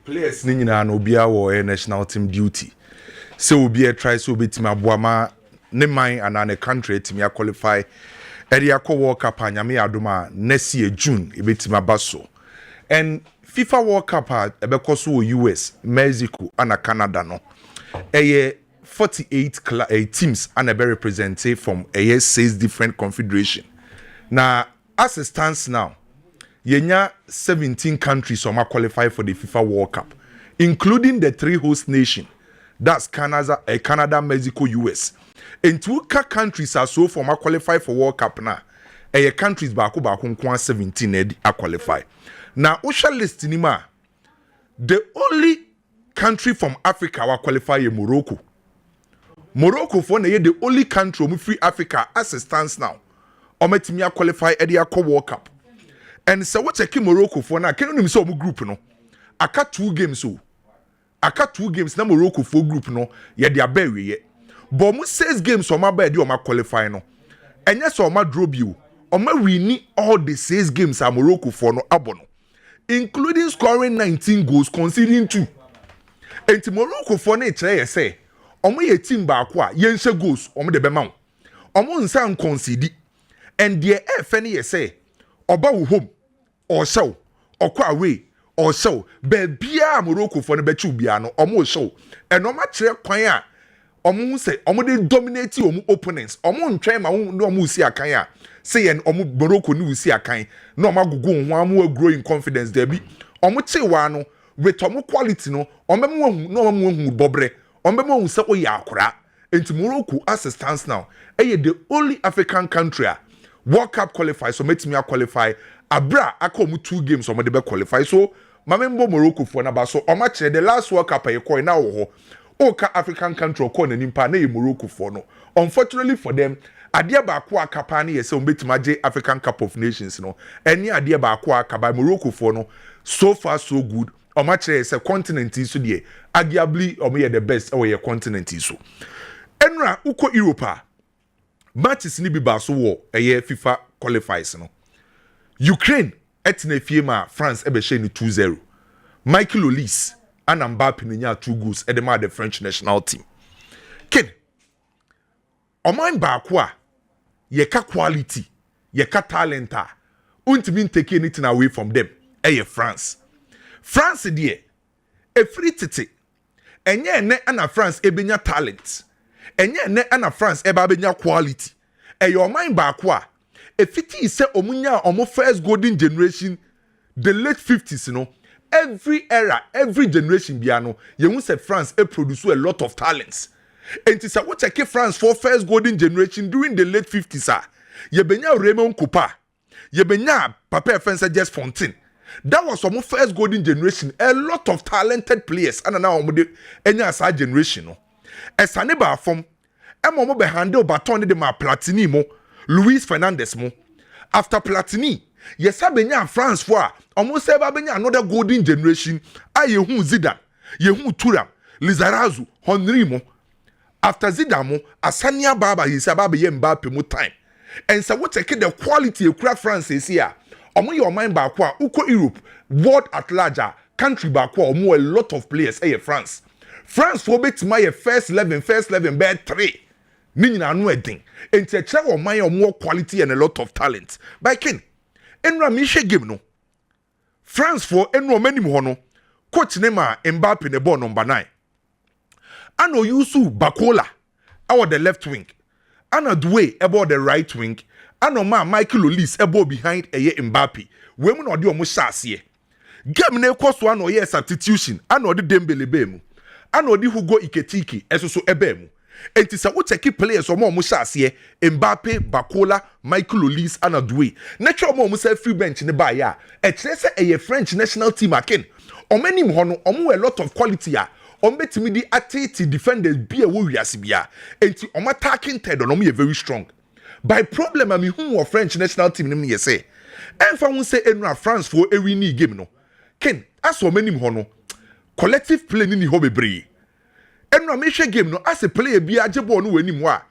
players ni nyina no bia wo national team duty. So obi try so betima boama ne man and an country timi qualify area ko World Cup anyame adoma next year June e betima baso. And FIFA World Cup ebeko so US, Mexico and Canada no. 48 teams and be represented from 6 different confederation. Now as it stands now, yenya 17 countries so qualify for the FIFA World Cup, including the 3 host nations. That's Canada, Mexico, US. And 2 countries are so for qualify for World Cup now. Countries baku 17 qualify. Now, Osha list nima, the only country from Africa will qualify is Morocco. Morocco for the only country from free Africa as it stands now. Ometimia qualify Edia World Cup. And so what check Morocco for now? Can you say group no? Aka 2 games so. Aka 2 games na Morocco 4 group no. Ye dia bury ye. But mo 6 games o ma ba di o ma qualify no. Enya so o ma draw bi o. O ma win all the 6 games a Morocco for no abono. Including scoring 19 goals, conceding 2. And Morocco for na kire say, omo ye team ba ko a ye nse goals omo de be ma. Omo nsa concede. And the FNE say, oba wo home or show or kwa away or show bebia Morocco for the bechu bia no omo show and no match kwan a omo say omo dey dominate omo opponents omo ntwen ma no omo si akan a say en omo Morocco ni si akan no omo agugu ho omo growing confidence there bi omo chewa no with omo quality no omo no omo hu bobre omo hu say oya akora enti Morocco as it stands now the only African country World Cup qualify, so make me qualify. Abra, I come 2 games, so me qualify. So, my member Morocco for na so o match the last World Cup you call now ho. Oka African country call na nimpa na Morocco for no. Unfortunately for them, adia ba kwa kapa na yese obetima je African Cup of Nations no. Any adia ba kwa kapa Morocco for no. So far so good. O match is a continent so there. Arguably o me the best or your continent so. Enra uko Europe. Matches ni bi baso wo FIFA qualifies no. Ukraine etne fiema France ebehye ni 2-0. Michael Olise and Mbappe ni nya 2 goals e dem the French national team. Ken oman ba ko a ye ka quality, ye ka talent a untimi take anything away from them. France. France die e free tete. Enye ne ana France ebenya talent. Enye ne ana France eba benya quality. Your mind back wa. If it is say omunya omo first golden generation, the late 50s, you know, every era, every generation biano, you won't say France produce a lot of talents. And it's a what check France for first golden generation during the late 50s. You benya Raymond Coupa, you benya Papa Fencer Just Fontaine. That was some first golden generation, a lot of talented players, and now any aside generation. No, as a neighbor from Emo be handle baton de ma Platini mo, Luis Fernandez mo. After Platini, yes benya France for almost ever benya another golden generation. Aye hu Zidane, ye hu Thuram, Lizarazu, Henry mo. After Zidane mo, Asania Baba he say Baba ye Mbappe mo time. And so what take the quality of France is here. Omo your mind back kwa uko Europe, world at large, country back kwa omo a lot of players France. France for bet my first 11 bed 3. Nina no edin. Enti che wo man your more quality and a lot of talent. By ken. Enra mi hwe game no. France for enro mani ho no. Coach ne ma Mbappe ne ball number 9. Ano Yusu Bakola our the left wing. Ano Doue about the right wing. Ano ma Michael Olise about behind Mbappe. We mu no de omo hyase. Game na ekoso ano ye substitution. Ano de Dembele be mu. Ano de Hugo Iketike esoso ebe mu. Enti sa wo check players omo hyase Mbappe, Bakola, Michael Olise and Doue. Nature omo say free bench ne ba ya. E kire say French national team aken. Omanim ho no omo a lot of quality a. Ombetimi di atete defenders be a wo wiase bia. Enti omo attacking third omo ye very strong. By problem am hu French national team nim ye say. Enfa won say enra France for a winning game no. Ken as omanim ho no collective play ni ho bebre. Enra me hwe game no as a player bi age ball no wanim ho a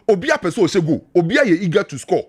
obi apese o sego obi aye eager to score.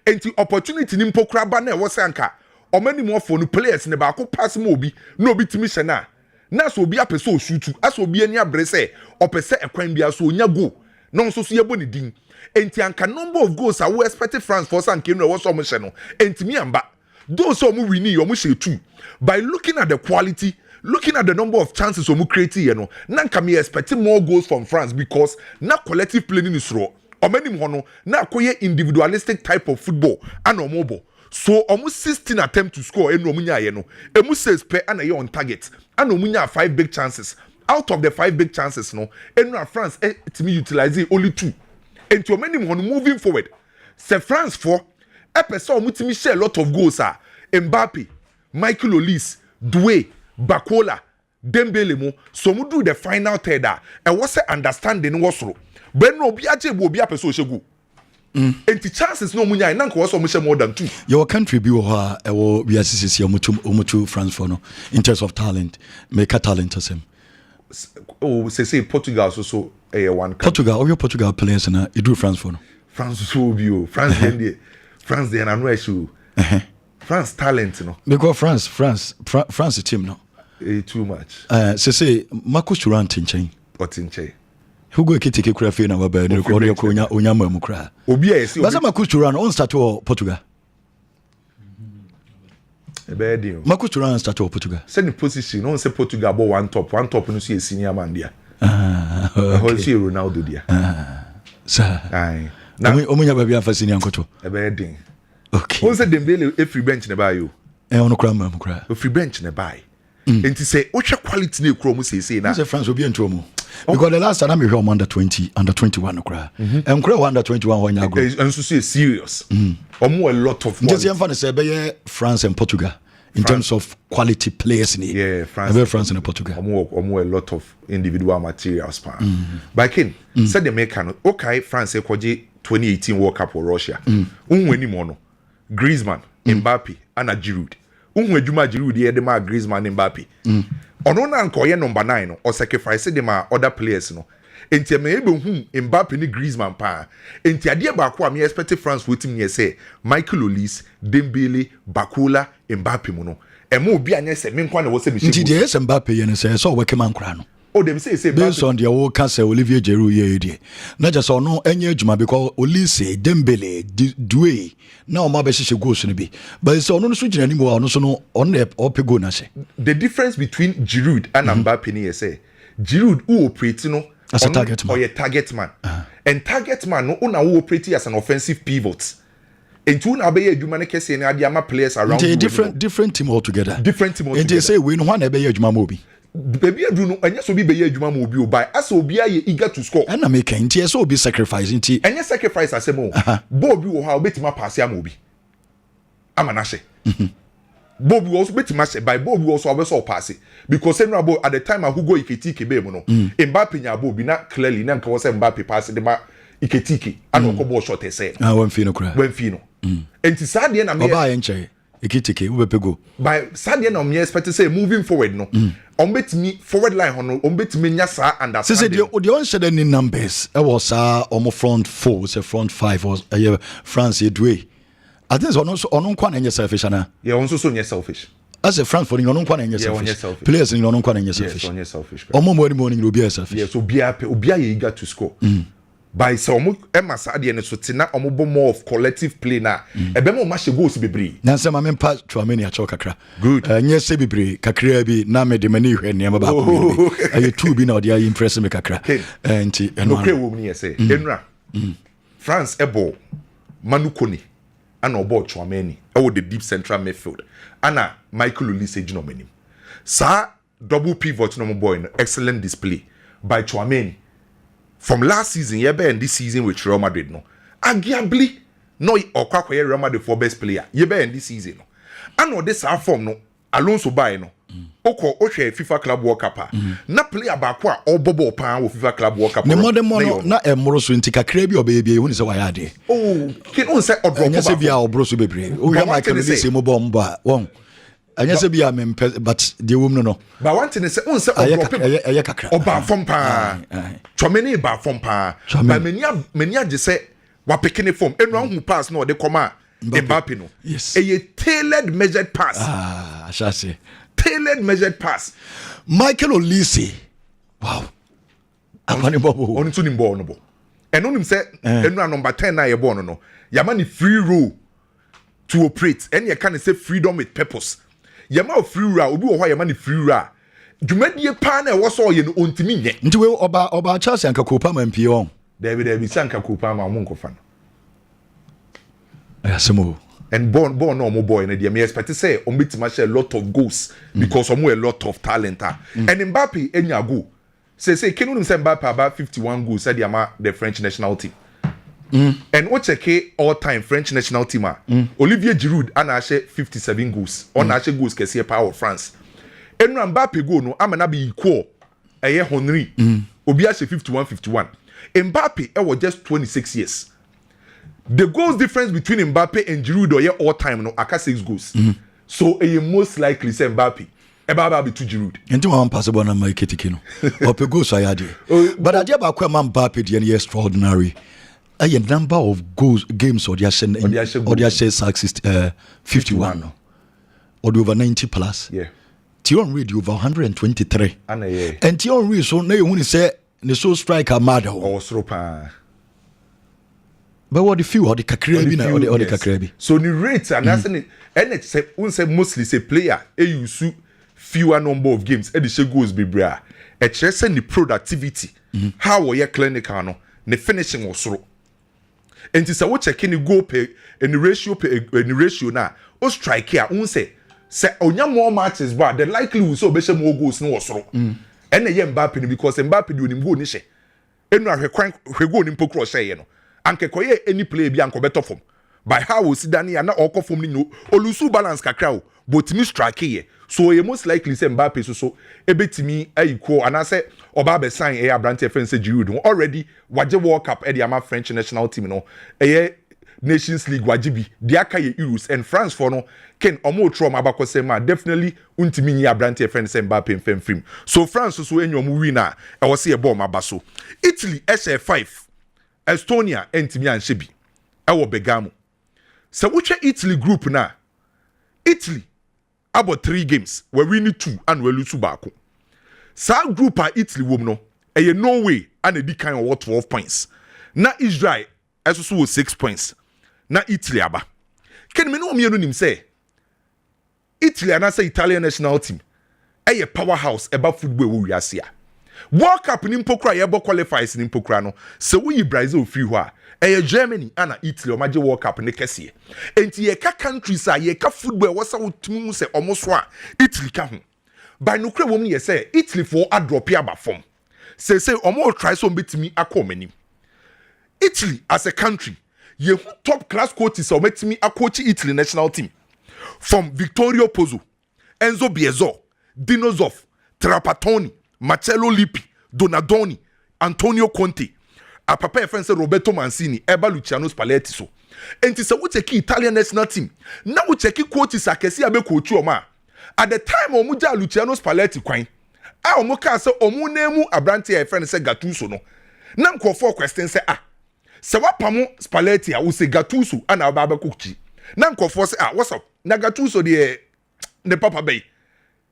Enti opportunity ni mpokra ba na e wo sanka omanim ho for no players ne ba ko pass mo obi no obi timi hye na na so obi apese o shoot aso obi ani abre say opese ekwan bia so onya go no so yebo ne din enti anka number of goals we expect France for san kenu wo so mo hye no enti mi amba those so mo win yo mo hye 2 by looking at the quality, looking at the number of chances we create here no na nka me expect more goals from France because na collective playing is raw omani mo no na akoye individualistic type of football and omobo so almost 16 attempt to score enu omunya ye no emu 6 pe and ye on target and omunya 5 big chances out of the 5 big chances no enu France to me utilize only 2 and to many one moving forward say France for epesa omutimi share a lot of goals Mbappe, Michael Olise, Doue, Bakola, Dembele mo so mu do the final third and what's the understanding was ro but no obi aje bo obi apeso shegu enti chances no munya na nka wo so mo share more than 2 your country bi wo ha e wo bi asisi omutu France for no in terms of talent make a talent to him oh say Portugal so one Portugal all your Portugal players na e do France for no France so bio France then I know issue France talent no because France team no too much say Marcus Thuram tinchen otinche Hugo Ekitike kura fe na wa ba ni ko onya mamu kura obi a esi basa Marcus Thuram on start to Portugal Ebedio Marcus Thuram start to Portugal send the position on say Portugal bo one top no see a senior man dia okay Ronaldo dia sir ai na omunya ba bia fa senior nkoto Ebedio okay on say Dembele free bench na ba yo ono kura mamu kura free bench na buy enti say ohwe quality na ekuro mu say na say France obi ento mu because the last time I heard under 20 under 21 kura kura under 21 when you go enso say serious omo a lot of just yam fan say be France and Portugal in terms of quality players in yeah France and Portugal omo a lot of individual materials pa but ken said the mechanic okay France ekoje 2018 World Cup for Russia unwani mo no Griezmann Mbappe and Giroud unhu adwuma Giroud ye de ma Griezmann Mbappe ono na nko ye number 9 no o sacrifice de ma other players no enti me ebe hu Mbappe ni Griezmann pa enti ade ba ko am expect France wetim ye say Michael Olise Dembele Bakola Mbappe mu no e mo obi anya se me nkwa na wo se me nti de yes Mbappe ye no say so we kema nkra no oh dem say based on the wo ka say Olivier Giroud ye die na just ono anya adwuma because Olise Dembele Doue na o ma be hye goals no bi but so ono so gina ni mo ono so no on ope go na she the difference between Giroud and Mbappe ni say Giroud who operate no as a target man or a target man and target man no una who operate as an offensive pivot into na be adwuma ne kese na ade ama players around different team altogether and they say we no one be adwuma mo bi baby adu no anya so bi be adwuma mo bi o buy as obi aye eager to score and na make nti so obi sacrifice nti anya sacrifice asemo bo obi wo ha obetima pass am obi ama na hye Bob also betima hye by Bob also obeso pass because at the time Hugo Ekitike be mu no Mbappe nya Bob na clearly na nka wo say Mbappe pass de ma Ekitike and okobo short ese wan fi no kura wan fi no enti sadie na me oba ye nche Ekitike wo bepego by sadie na me expect say moving forward no betimi forward line hono betimi nya sa understand the on share any numbers e was front 4 say front 5 was France Doue I think on kwa na selfish na yeah on so nya selfish as a France for on kwa na selfish players in on kwa na selfish yeah so selfish omo morning obi selfish yeah so obi are eager to score by some emasa de ne so tina omo more of collective play na ebe mo ma hye goals bebre na se ma me pa Tchouameni a kakra good nye se bebre kakra bi na me de mani hwe ne ba ko aye two bi na odi aye impress me kakra enti no kre wo ni say enra France ebo manukoni ana obo Tchouameni e wo the deep central midfield ana Michael Olise gino manim sa double pivot no boy no excellent display by Tchouameni from last season yebe and this season with Real Madrid no arguably no okwakoye Real Madrid for best player yebe and this season no and this form no Alonso buy no oko ohwe FIFA Club World Cup na player ba ko a obobo pan wo FIFA Club World Cup ne modern mo na emro so nti kakra bi obeebie hu ni se waya de oh kin on se odro ko ba bia obro so bebre o ya Michael Olise mo bombo a won anya se bia me but the woman no but one thing is say on se odro eye kakra oba fom pa Tchouameni ba fom pa but many age say wa pekene form enu hu pass no de koma Mbappe no yes a tailored measured pass I shall say tailored measured pass. Michael Olise. Wow. Afani bobo. On to nimbo no bo. And on him say number 10 na ye born no. Yamani free roll to operate. And you can say freedom with purpose. Yama free roll obi wo yamani free roll. Dwumadie pa na wo so ye no ontimi nye. Nti we oba Charles anka kopa ma mpie on. David sanka kopa ma mo nkofa no. Ayasemo. And born no more boy, and me expect to say on bit a lot of goals because a lot of talent. And Mbappe, any go say can you say Mbappe about 51 goals said the French national team. And what check all time French national team Olivier Giroud and Ashe 57 goals on Ashe goals can see power of France. And Mbappe go no I'm be equal a year Henry Obi Ashe 51. Mbappe was just 26 years. The goals difference between Mbappe and Giroud or all time no aka 6 goals. So most likely say Mbappe eba be to Giroud. Enti wa impossible na make it kino. Ope goals ayade. But ade ba kwa Mbappe dey extraordinary. A number of goals games or dia 51 no. Or over 90 plus. Yeah. Thierry Henry over 123. And yeah. And Thierry Henry so na you say ne so striker mad o soro pa. But what the few or the kakrebi na or the kakrebi. So the rate and that's and it say mostly say player use fewer number of games and the goals be bra. E chere say the productivity how we clinical no the finishing was soro. And it's a what checking the goal pay and the ratio na o strike here say onya more matches but the likelihood so be more goals no was soro. And the Mbappe because Mbappe do him go ni she. Enu ahwekwan hwego ni mpokro she ye no. Anke koye any play bi anko better form by how we see dani na okọ form ni no olusu balance kakra o but me strike ye so you most likely say Mbappe so ebetimi ayiko and I say oba be sign e abrante friend say Giroud already waje World Cup e the ama French national team no e Nations League wajibi di aka ye Euros and France for no ken omo tro ma bakose ma definitely untimi ni abrante friend say Mbappe mfem film so France so enyo mu win na e wo say e ball ma baso Italy SF5 Estonia entimi anshebi ewo Bergamo. So which Italy group na Italy about 3 games we win 2 and we lose baako. Sa group a Italy wom no eye Norway and e di kan of 12 points. Na Israel also was 6 points. Na Italy aba. Ken me no mienu nim say Italy and say Italian national team eye powerhouse about football we wiase a. World Cup ni mpokra yebo qualifies ni mpokra no se we Brazil free ho a Germany and Italy o maje World Cup ne kese enti ye ka countries a ye ka football wo sa wotumi mu se omoso a Italy ka ho by no kra wom ye say Italy for a drop ya ba form say omo try so betimi akomani Italy as a country ye top class coaches o betimi akochi Italy national team from Vittorio Pozzo, Enzo Biezzo, Dino Zoff, Trapattoni, Marcello Lippi, Donadoni, Antonio Conte, a papa friend say Roberto Mancini, Eba Luciano Spalletti so. And it's a we check Italian national team. Now we check coaches akesi abe coach ma. At the time omuja Luciano Spalletti kwan. A omuka say omu nemu abrante a friend say Gattuso no. Na nkofo question say se wapamo Spalletti a wo say Gattuso ana aba coach. Na nkofo say what's up? Na Gattuso de papa bay.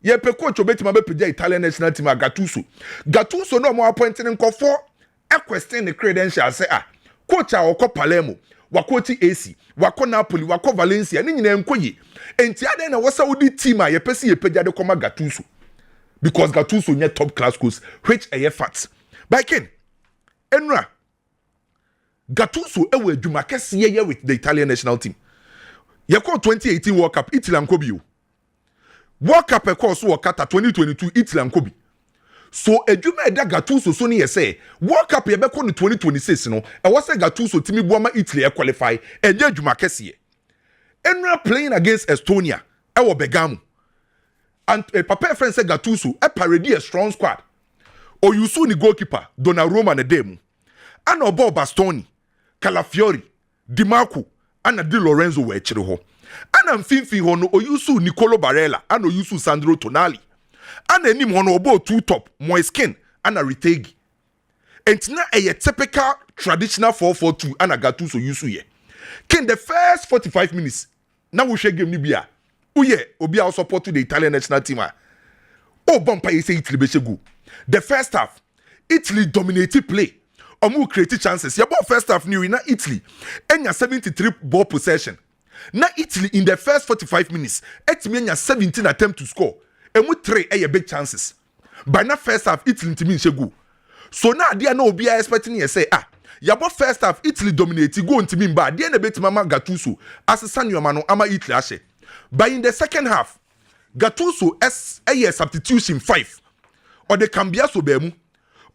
Ye pe coach obetima be pija Italian national team Gattuso no mo appointing nkofo a question the credentials say coach a wako Palermo wako AC wako Napoli wako Valencia ni nyina enkoyi enti ade na wasa odi team a ye pesi ye pija de koma Gattuso because Gattuso nye top class coach which a facts by ken enra Gattuso ewe adwuma kese ye with the Italian national team ye call 2018 World Cup Italy ankobi World Cup course wo kata 2022 Italy ankobi so edwuma eda Gattuso so ne say World Cup ye be ko no 2026 no e wo say Gattuso timi buama Italy e qualify enye adwuma kese enra playing against Estonia e wo Bergamo and papa friend say Gattuso e parody a strong squad o yusu ni goalkeeper Donnarumma na demu ana obo Bastoni Calafiori Di Marco ana Di Lorenzo we chire ho ana mfimfi ho no oyusu Nicolo Barella ana oyusu Sandro Tonali ana enim ho no obo two top Moiskin ana Retegi entina a typical traditional 4-4-2 ana Gattuso yusu ye ken the first 45 minutes na wo hwe game ni bia Uye obi a support to the Italian national team. Oh, bumper you say Italy be go. The first half, Italy dominated play. Omu create chances. Your ball first half new na Italy. Enya 73 ball possession. Na Italy in the first 45 minutes, etimi enya 17 attempt to score. Emu 3 big chances. By na first half, Italy ntimi go. So now they are no be expecting you say your ball first half Italy dominated go ntimi mba. They na bet mama Gattuso as a senior man ama Italy ashe. But in the second half, Gattuso a substitution 5 or the Cambiaso bemu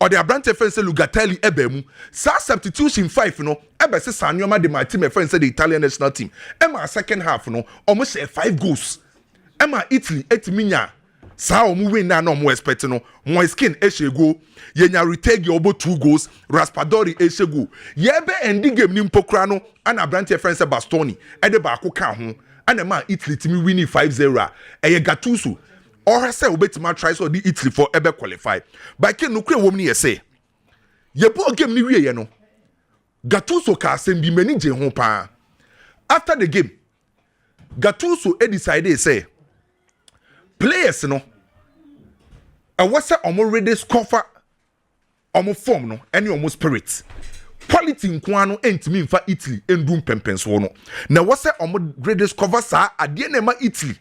or the Abrante Fence Lugatelli ebemu. Sa substitution 5 no ebe se Sanyoma de my team friends the Italian national team. Emma second half no almost 5 goals. Emma Italy etiminya sa omu win na no mo expect no mo skin go yenya retake your 2 goals Raspadori go yebe endi game ni mpokra no ana Abrante Fence Bastoni e de ba ka ho ana ma Italy timi winning 5-0 eye Gattuso or say obetima try so the Italy for ebe qualify but ken no kure wom ni say ye ball game ni wie ye no Gattuso ka asem bi mani je ho pa after the game Gattuso decided say players no and what say omo ready scorer omo form no any omo spirit quality nko no entimi mfa Italy endum pempenso no na what say omo ready scorer sa ade na ma Italy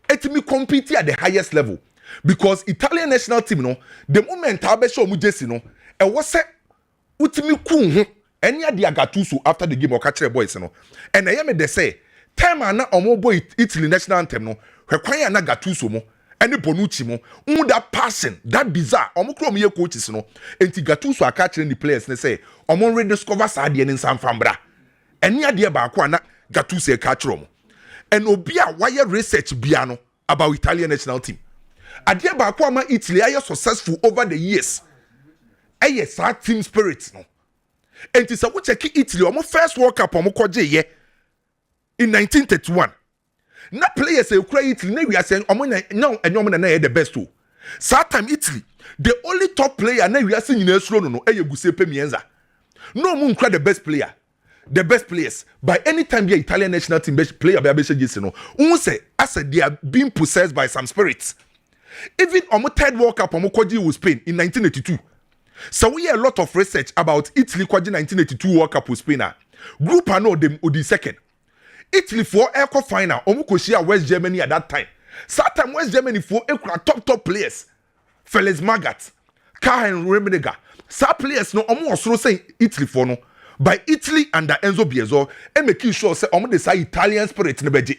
etimi compete at the highest level because Italian national team no the moment I be show mu jesi no e what say utimi ku ho any ade Gattuso after the game o ka kire boys no and na me dey say time na omo boy Italy national anthem no hwekwan na Gattuso mo any Bonucci mo that passion that desire omo kro ye coaches no enti Gattuso aka kire the players ne say omo rediscover sa ade ne nsam fambra any ade ba ko na Gattuso e ka kire mo and obia wire research biano about Italian national team ade ba ko ama Italy are successful over the years yes that team spirit no enti sa wo check Italy omo first World Cup omo koje ye in 1931 na players e kura Italy na we are saying omo na enyom na the best o that time Italy the only top player na we are saying nyina suro no Giuseppe Meazza no mo nkra the best player the best players by any time the Italian national team player be jesi no who say as they are being possessed by some spirits even on third World Cup on kwaji with Spain in 1982 so we hear a lot of research about Italy kwaji 1982 World Cup with Spain group no them odi second Italy for echo final omukoshia West Germany at that time. That West Germany for top players. Felix Magath, Karl Rummenigge. Some players no omo osoro say Italy for no. By Italy under Enzo Biazzo, and making sure say omo dey say Italian spirit ne beje.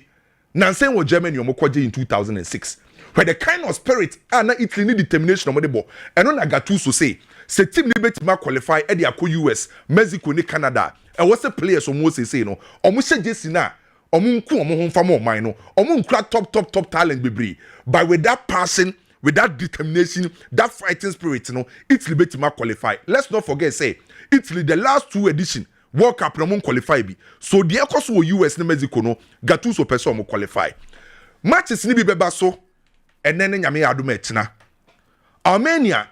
Nansen wo Germany omo kwaje in 2006. Where the kind of spirit na Italy need determination omo dey bo. Eno na Gattuso say team ni betima qualify e dey akọ US, Mexico ni Canada. E wo say players omo say no. Omo hye jesi na omunku omo honfa mo man no omunkura top talent bebre but with that passion with that determination that fighting spirit no Italy betima qualify. Let's not forget say Italy the last 2 edition World Cup no qualify bi so the course wo US ne Mexico no Gattuso person mo qualify matches ni bi beba so enene nyame adoma etina Armenia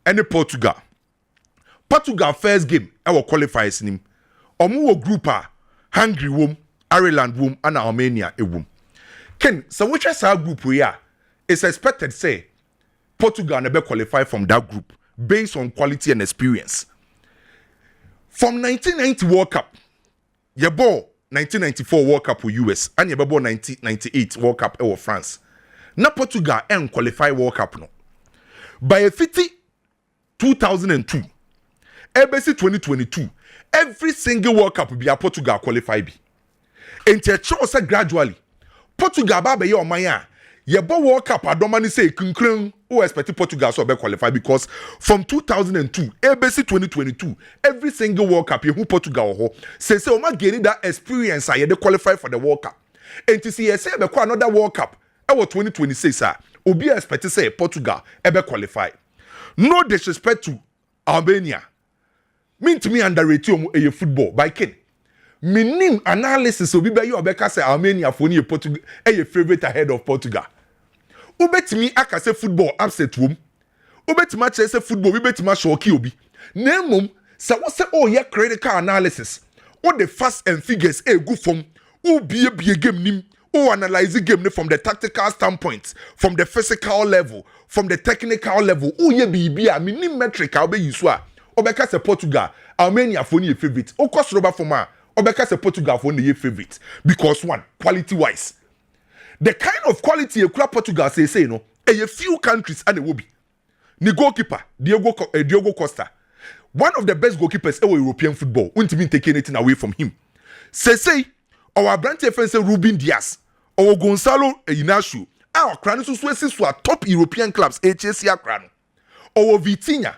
and Portugal first game e wo qualifiers nim omo wo group Hungary wom Ireland wom and Armenia wom. Ken, so which is our group we are? It's expected say Portugal never qualify from that group based on quality and experience. From 1990 World Cup, you bought 1994 World Cup with US and you bought 1998 World Cup with France. Now Portugal and qualify World Cup no. By a 2002, ABC 2022, every single World Cup will be a Portugal qualify be. And say gradually Portugal ba be your man ye bo World Cup adomani say kunkran who expect Portugal so be qualify because from 2002 ABC 2022 every single World Cup you who Portugal ho say o ma gain that experience ye dey qualify for the World Cup and to see ye say be kwa another World Cup e 2026 obi expect say Portugal e be qualify. No disrespect to Albania mean to me underrate you football by ken minim analysis obi be you obeka say Armenia for ni Portugal your favorite ahead of Portugal. Ubetimi aka say football upset wom. Ubetimi che say football we betimi shoki obi. Na mum say what say oh yeah critical analysis. What the facts and figures good from who be game nim who analyze the game from the tactical standpoint, from the physical level, from the technical level. Who ye be a mini metric I'll be usua. Obeka se Portugal, Armenia for your favorite. O cost rubber for ma. Obeka se Portugal for your favorite. Because one, quality wise. The kind of quality you Portugal say no, a few countries and it will be. The goalkeeper, Diogo Costa, one of the best goalkeepers ever European football. Won't mean taking anything away from him. Say, our branch defense Ruben Diaz, or Gonzalo Inacio, our crown is top European clubs, HSC crown, or Vitinha.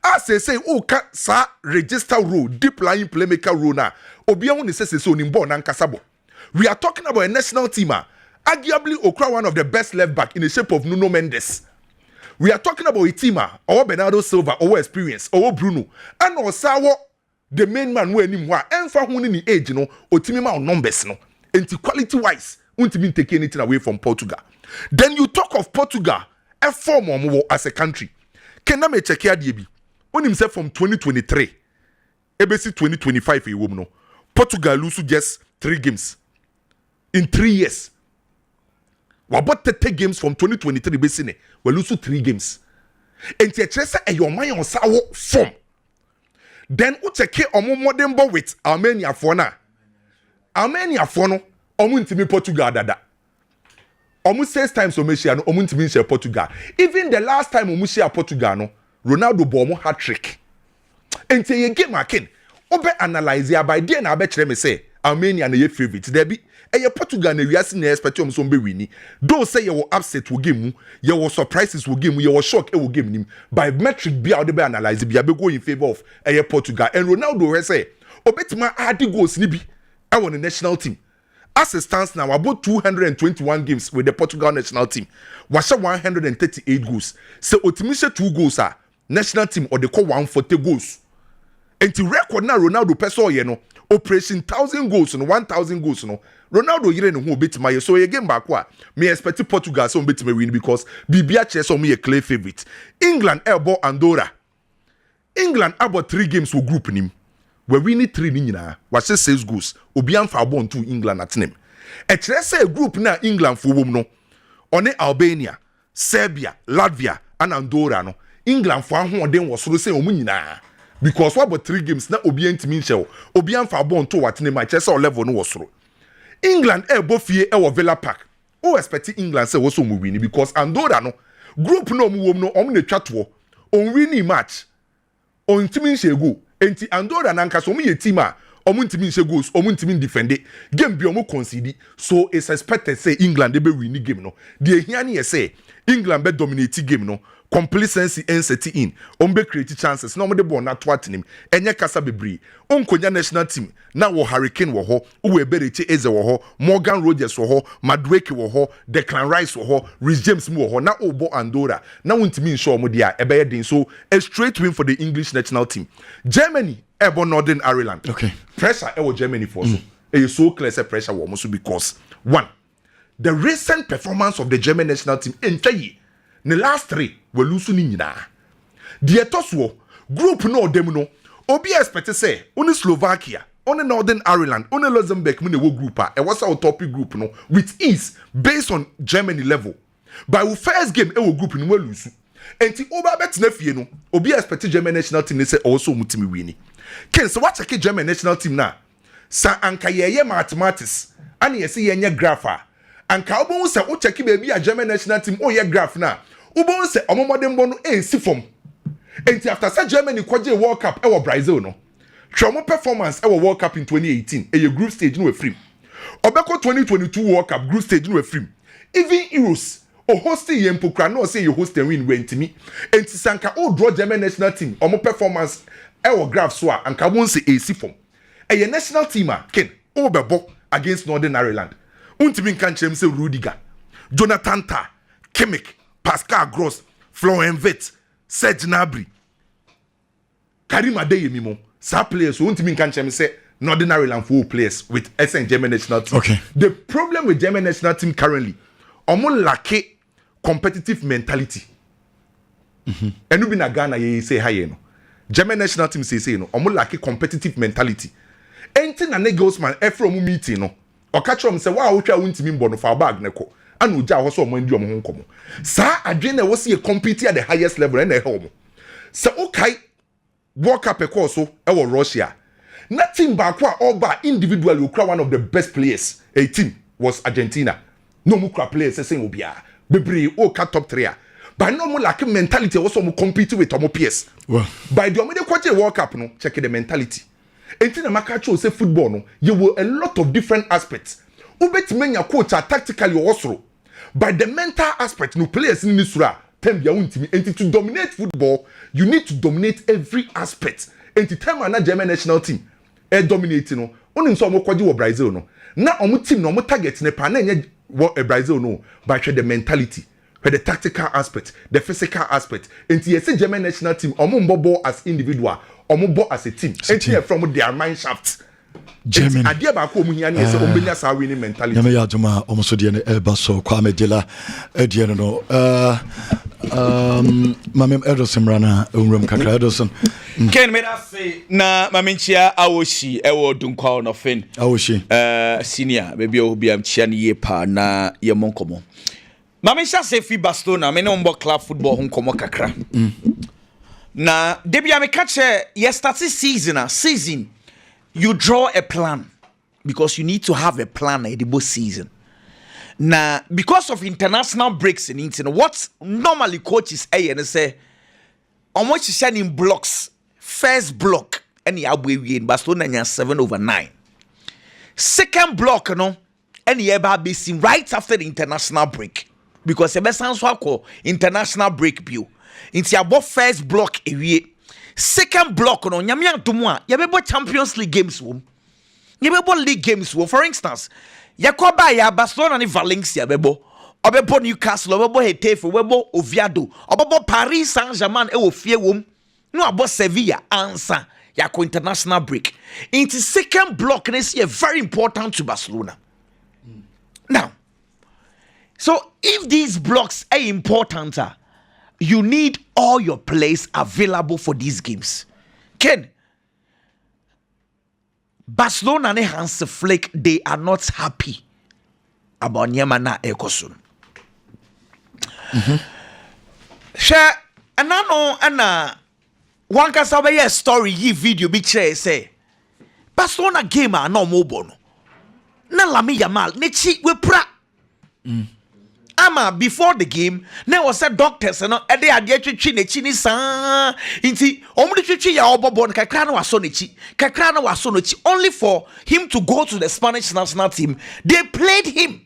As say, oh, sa register role, deep lying playmaker role now. Obiang says so in Bon and Casabo. We are talking about a national team, arguably Okra one of the best left back in the shape of Nuno Mendes. We are talking about a team, or Bernardo Silva, or experience, or Bruno, and Osawa, the main man who anymore, and for who in the age, you know, or team out numbers, no, and quality wise, won't even take anything away from Portugal. Then you talk of Portugal, a form or more as a country. Can I make check here, DB? On himself from 2023, ABC 2025, a woman, Portugal lose just 3 games in 3 years. About 30 games from 2023 basically we lose 3 games. And the a your mind on sour form. Then we check on modern ball with Armenia for now. Armenia for no, omuntimi Portugal dada. Almost 6 times Omeshia no omuntimi share Portugal. Even the last time Omeshia Portugal no, Ronaldo bomo hat trick. And say you game again. Obe analyze ya by then I bet me say Armenia na your favorite. There be Portugal na wiase na expect you so be winning. Don't say you upset will game, you surprises will game, you shock will game him. By metric be out the analyze be go in favor of Portugal. And Ronaldo has say, Obetima add goals nibi. I want the national team. As it stands now, about 221 games with the Portugal national team. Washa 138 goals. So Otimisha 2 goals are national team or they call 140 goals. And to record now Ronaldo peso you know, operation 1,000 goals and 1,000 goals no. Ronaldo yire no who bit my so again back wa me expect Portugal so bit me win because Bibia chess on me a clear favorite. England elbow Andorra. England about 3 games with group nim. We win 3 ni nyina. Was 6 goals. Obian fa bon 2 England at name. E kire say group na England for wom no. One Albania, Serbia, Latvia and Andorra no. England for ahoden was so say omu nyina. Because what about 3 games na Obian timi nche. Obian fa bon 2 at name. I chess level no was so. England both fie Villa Park. O expect England say also mu win because Andorra no group no mu wom no na twatwo. On winning match. On timi nche go. Enti Andorra na nka so mu ye team a omu ntimi nche goals, omu ntimi defend game bi omu concede. So it's expected say England be win game no. The here na say England be dominate game no. Complacency and set in. Ombe create chances. No de ball na twat nim. Enye kasa bebre. Onkonya national team. Na wo Hurricane wo ho. Uwe Berechi Eze wo ho. Morgan Rogers wo ho. Madueke wo ho. Declan Rice wo ho. Rhys James wo ho. Na obo Andorra. Na untimi nsure mo dia ebeye din. So a straight win for the English national team. Germany ebo Northern Ireland. Okay. Pressure ewo Germany for so. E so clear say pressure wo mo so because one, the recent performance of the German national team entire the last 3 we lose ni nyina. The etoswo group no dem no obi expect say only Slovakia, only Northern Ireland, only Luxembourg mun wo group e was our top group no with ease based on Germany level. By our first game e wo group no we lose. Enti oba bet na fie no obi expect German national team say also mutimi wini. Ken so what check German national team na sa anka ye mathematics ani ye say ye graph a anka obo say o check baby a German national team o ye graph na Ubon se omomodembo no si form. Enti after say Germany kwaje World Cup e wo Brazil no. Hwe performance e wo World Cup in 2018 e group stage no we free. Obeko 2022 World Cup group stage no we free. Even Euros o hosting yempokra no say you host and win wentimi. Enti sanka o draw German national team omo performance e wo graph so a anka won se si form. E ye national team a ken o bebo against Northern Ireland. Untimi nka nchem se Rudiger, Jonathan Tah, Kimmich, Pascal Gross, Florian Wirtz, Serge Gnabry, Karim Adeyemi, some players who won't mean can say Northern Ireland full players with SN German national team. Okay. The problem with German national team currently, almost lack competitive mentality. And you been a Ghana ye say hi no. German national team say no, almost lack competitive mentality. Anything a negosman from meeting no, Okachom say wa wo twa wontimi mbɔ no fa bag ne ko ana ogya ho so omo ndi omo ho nkomo saa adwen na wo see compete at the highest level na e help mo se okay World Cup course so e wo Russia na team back wa oba individually okra one of the best players a team was Argentina no mu kra players say obia bebre o ka top 3 but no mu like mentality was so compete with omo peers well by the omo de kwache World Cup no check the mentality enti na maka cho say football no you will a lot of different aspects ubetimenya coach tactically also by the mental aspect no players in Misra tembia untimi enti to dominate football you need to dominate every aspect enti time na German national team dominate no onim so omokwaji wo Brazil no na omo team no omo target ne pa na enye Brazil no but the mentality the tactical aspect the physical aspect enti yes German national team omo mbobo as individual omo bo as a team enti from their mind shaft Germany adia ba ko omuhia ne se ombenya sa winning mentality nyame ya juma omo so de ne eba so kwa medela edie no mamem Ederson rana umrum kakra Ederson ken me da say na mamenchia awoshi ewo dunkwa no fin awoshi senior baby obi am chia ne ye pa na ye monkomo mamenchia say fi Barcelona me no mbo club football ho nkomo kakra na debia me catch ye start season you draw a plan because you need to have a plan at the both season. Now, because of international breaks in internet, what normally coaches say, on what you send in blocks, first block, any abwe in Barcelona 7/9. Second block, no, any eba seen right after the international break. Because the best answer call international break bill. Into about first block area. Second block no nyamia ntomwa yebebo Champions League games wom yebebo league games wom for instance yakoba ya Barcelona ni Valencia bebo obebo Newcastle obebo Hetafe obebo Oviedo obebo Paris Saint-Germain e wo fie wom no abo Sevilla ansa yako international break into second block is very important to Barcelona now so if these blocks are important you need all your players available for these games. Ken, Barcelona and Hans Flick, they are not happy about Nyamana Ekosun. Share anano ana one can say a story ye video be say Barcelona game are no mobile. Na Lami Yamal ne chi we pra. Ama before the game there was a doctors no e dey ade twetwe ne chi ni saa nti omu de twetwe ya obobo no kakra na waso ne chi kakra na waso no chi only for him to go to the Spanish national team they played him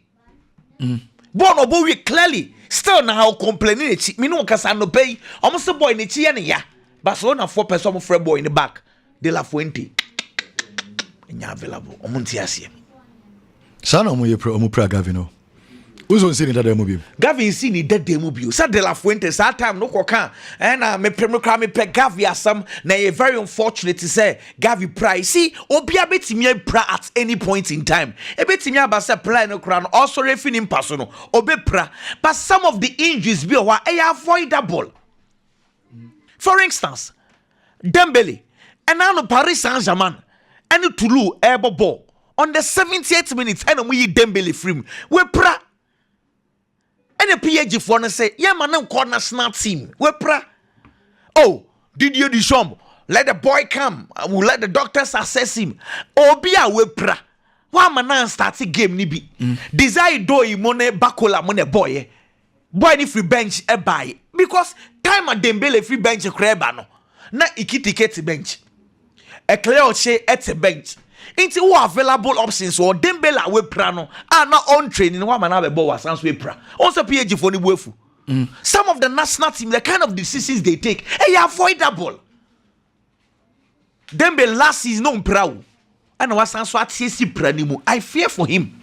bon obo we clearly still now complaining ne chi me no kasa no pay omo se boy ne chi ya ne ya Barcelona 4 person omo free boy in the back De La Fuente nya available omo nti ase sana omo ye pro omo pra Gavino Uzo nsini dada mobile. Gavi nsini dada mobile. Sa De La Fuente sa time no koka. Na me pe Gavi asam na ye very unfortunate to say Gavi price. See, obia betimi pra at any point in time. E betimi abasa pra no kra no also refi nim paso no. Obe pra. But some of the injuries be wa avoidable. For instance, Dembele and now no Paris Saint-Germain and Toulouse ebo ball on the 78th minute and we Dembele free. We pra and the PAG for no say, yeah, man, I'm called national team. We pra. Oh, Didier Deschamps, let the boy come. We'll let the doctors assess him. Oh, be a we pra. Why man start a game nibi? Desire Doue money bakola money boy. Boy ni free bench e buy because time at Dembele free bench kreba no. Na ikiti bench. E clear oche at a bench. Into who available options or Dembele we prano are not on training one man have a bow sans we pra. Also PAG for the wefu. Some of the national team, the kind of decisions they take, avoidable. Dembele last season no proud. And was sans what CC pranimu. I fear for him.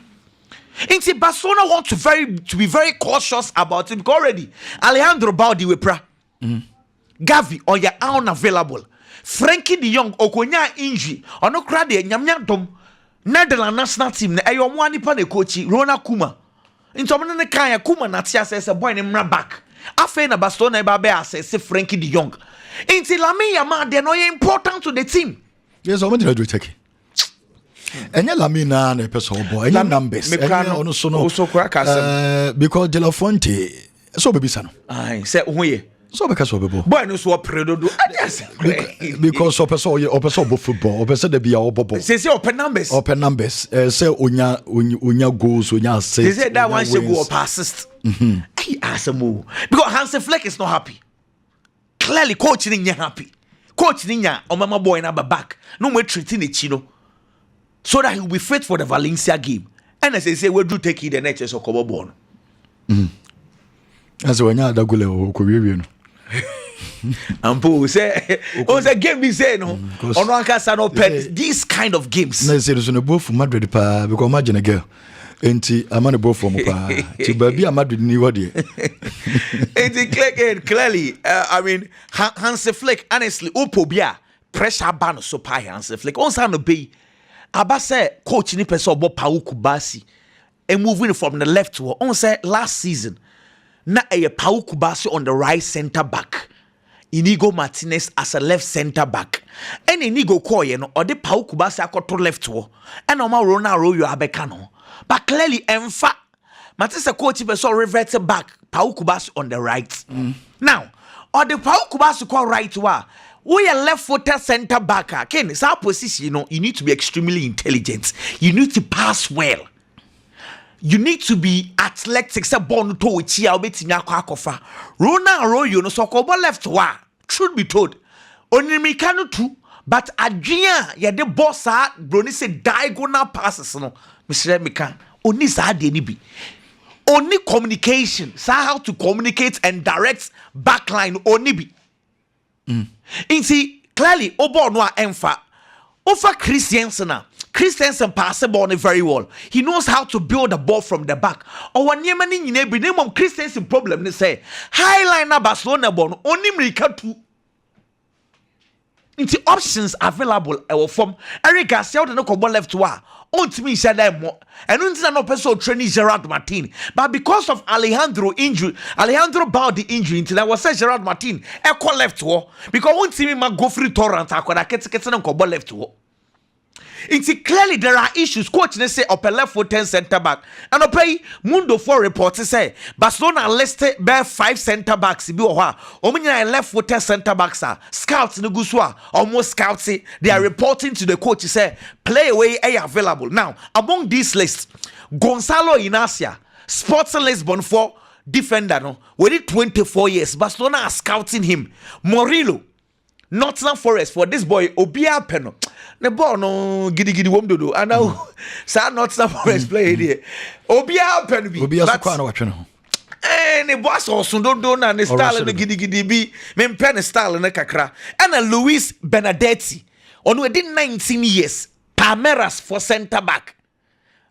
Into Barcelona want to be very cautious about him because already Alejandro Baldi we pra. Gavi or your own available. Frankie de Jong okonya injury ono kra de nyamnya dom Netherlands national team na eyo mo anipa na coach Ronald Koeman ntom ne kan ya Koeman na tia say boy ne mra back afa na Barcelona e ba be assess Frankie de Jong until Lamine Yamal de no important to the team yes I want to do check Enya Lamina na person boy. Enya numbers. Enya ono so no. Because De La Fuente so baby sano. Aye, say who so because of people. Boy no so predo because of person football, person dey be bobo. Say open numbers. Open numbers. Say onya goals, onya assists. They say that one should go up assist. I asemo because Hansi Flick is not happy. Clearly coach ni happy. Coach Ninya or Mama Boy na back. No more treating the chino. So that he will be fit for the Valencia game. And as they say, we do take it the next so cover born. As when you are the goal, and Paul say, oh, the game we say no. On one cast no pet these kind of games. No, there is no both from Madrid because imagine a girl. Enti amane both from pa. Ti baby Madrid ni wadi. Enti clearly, I mean, Hansi Flick honestly, upobia pressure ban so pa Hansi Flick. On sa no be. Aba say coach ni person obo Pau Kubasi. And moving from the left to on say last season. Na Pau Kubasi on the right center back. Inigo Martinez as a left center back. And Inigo Koye no or the Pau Kubasi akoto left to. And Oma Rona Royo Abekano. But clearly Mfa Matisa coach person reverted back Pau Kubasi on the right. Now, or the Pau Kubasi call right wa. We are left-footed center back. Ken, it's our position, you need to be extremely intelligent. You need to pass well. You need to be athletic. Say born to which ya obeti nyako akofa. Rona Arroyo no so kobo left wa. Truth be told, only me canu too. But adria ya de bossa broni say diagonal passes no. Mr. Mika only sa de ni bi. Only communication. Say how to communicate and direct backline only bi. Inti clearly obo no emfa. Over Christiansen pass the ball very well. He knows how to build the ball from the back. Or when you mani nyine bi name of Christiansen problem they say highliner Barcelona ball only America too. Into options available from Eric Garcia no ko left to on to me said them and no person training Gerard Martin, but because of Alejandro Balde injury into that was say Gerard Martin e left to because one team ma go free torrent akoda kete no ko left to. It's clearly there are issues. Coach they say upper left foot 10 center back. And upay Mundo 4 reports say Barcelona listed bare 5 center backs. Bi oha. Omunya left foot 10 center backs are scouts no guswa almost scouts. They are reporting to the coach say play away available. Now among this list, Gonzalo Inacia, Sporting Lisbon for defender no. Within 24 years, Barcelona are scouting him. Morillo, Nottingham Forest for this boy Obia Peno. The ball no gidi wom dodo. And now sa Nottingham Forest play here. Obia Peno bi. Obia so kwa na watwe no. Ne boss also do na ne style no gidi bi. Me pen style na kakra. And Luis Benedetti. Ono within 19 years. Palmeiras for center back.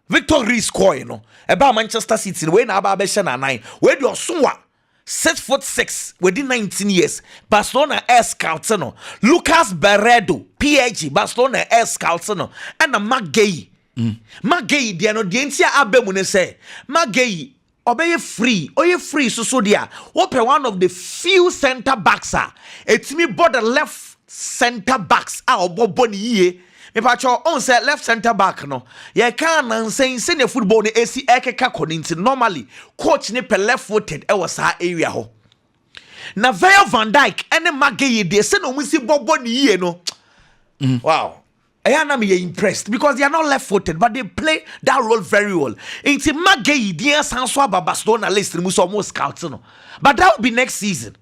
Victor Reis coin no. Eba Manchester City we na aba be hye na 9. We do Osunwa 6'6" within 19 years. Barcelona air scouts no. Lucas Barredo, PhD, Barcelona air scouts no. And a Magay. Magay, they no dientia abemu ne say. Magay, obey free so dia. Open one of the few center backs are. It's me both the left center backs are oboboni ye. Me pacho on say left center back no. Ye can say senior football ni AC ekeka koninti normally coach ni pe left footed e was sa area ho. Na Virgil van Dijk ene Magay de say no musi bobo ni ye no. Wow. I am impressed because they are not left footed but they play that role very well. Inti Magay de sanso aba Barcelona list muso almost scouts no. But that will be next season.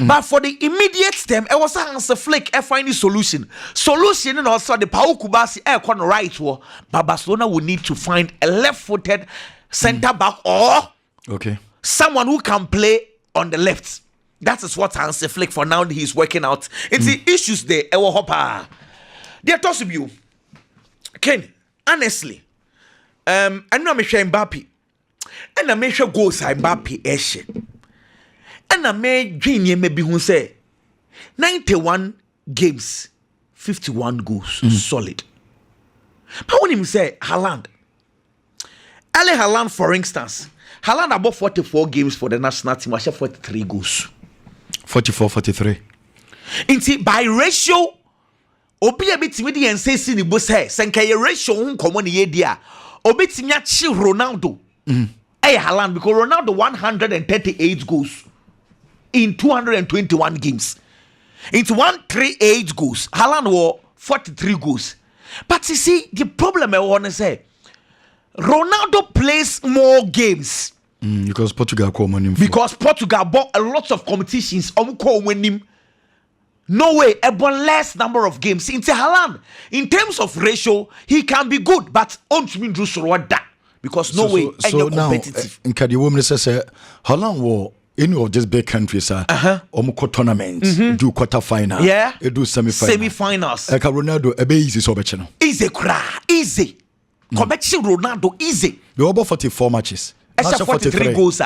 But for the immediate term, it was a Hansi Flick finding solution. Solution and also the Pau Kubasi on the right wall. But Barcelona will need to find a left-footed center back or someone who can play on the left. That is what Hansi Flick for now he's working out. It's the issues there. Ewo hopa. They are tossing you. Ken, honestly, I know I'm sure Mbappe, and I'm sure goals Mbappe eshe. And I made Junior maybe who say 91 games, 51 goals, solid. But when him say Haaland, Erling Haaland, for instance, Haaland about 44 games for the national team, I said 43 goals. 44, 43. By ratio, obi a bitimi di ensesi ni bo say senka ye ratio ho komo ne ye dia obetimi achi Ronaldo Haaland because Ronaldo 138 goals in 221 games. It's 138 goals. Haaland were 43 goals. But you see, the problem I want to say, Ronaldo plays more games. Because Portugal call him. Because Portugal bought a lot of competitions. No way, a less number of games. Into Haaland, in terms of ratio, he can be good, but on to mean that. Because no way, so now, in Kadi woman says, Haaland war any of these big countries, omuko tournaments, do quarter final, do semi-finals. Ronaldo, a base is over channel. Easy, easy. Connection Ronaldo, easy. We over 44 matches. Except 43 goals.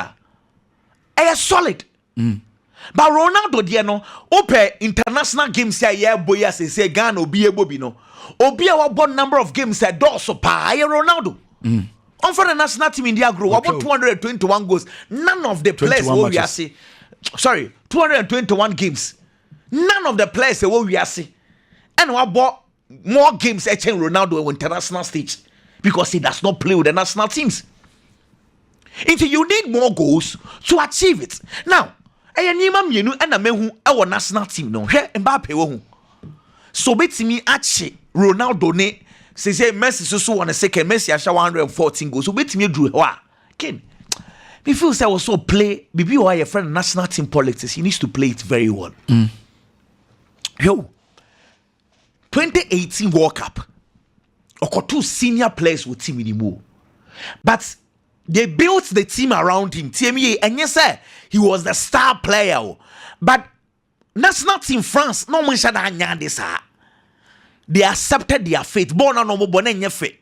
Solid. But Ronaldo, no, open international games here, boy, say Ghana, Obi Bobi, no. Obi, our born number of games at Dorso, pa, Ronaldo. On for the national team in India grow about 221 goals. None of the players what we are see. Sorry, 221 games. None of the players what we are see. And we bought more games at Ronaldo on international stage because he does not play with the national teams. Until you need more goals to achieve it. Now, and a mehu our national team no here Mbappe wo hu. So betimi achi Ronaldo ne say Messi so on a second Messi asha 114 goals so betimi drew wa ken me feel say also play bibi why your friend national team politics he needs to play it very well. Yo 2018 World Cup two senior players with team anymore but they built the team around him TME and yes sir he was the star player but national team France no man shada anya this they accepted their fate. Born on no born any fate.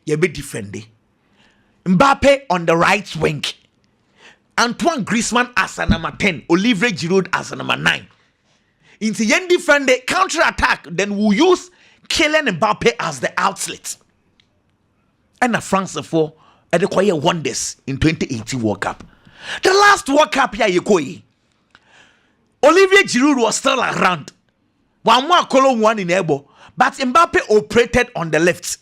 You be defending. Mbappe on the right wing. Antoine Griezmann as a number 10. Olivier Giroud as a number 9. Into yen defend the counter attack. Then we'll use Kylian Mbappe as the outlet. And the France for the choir wonders in 2018 World Cup. The last World Cup here you go. Olivier Giroud was still around. One more column one in elbow. But Mbappe operated on the left.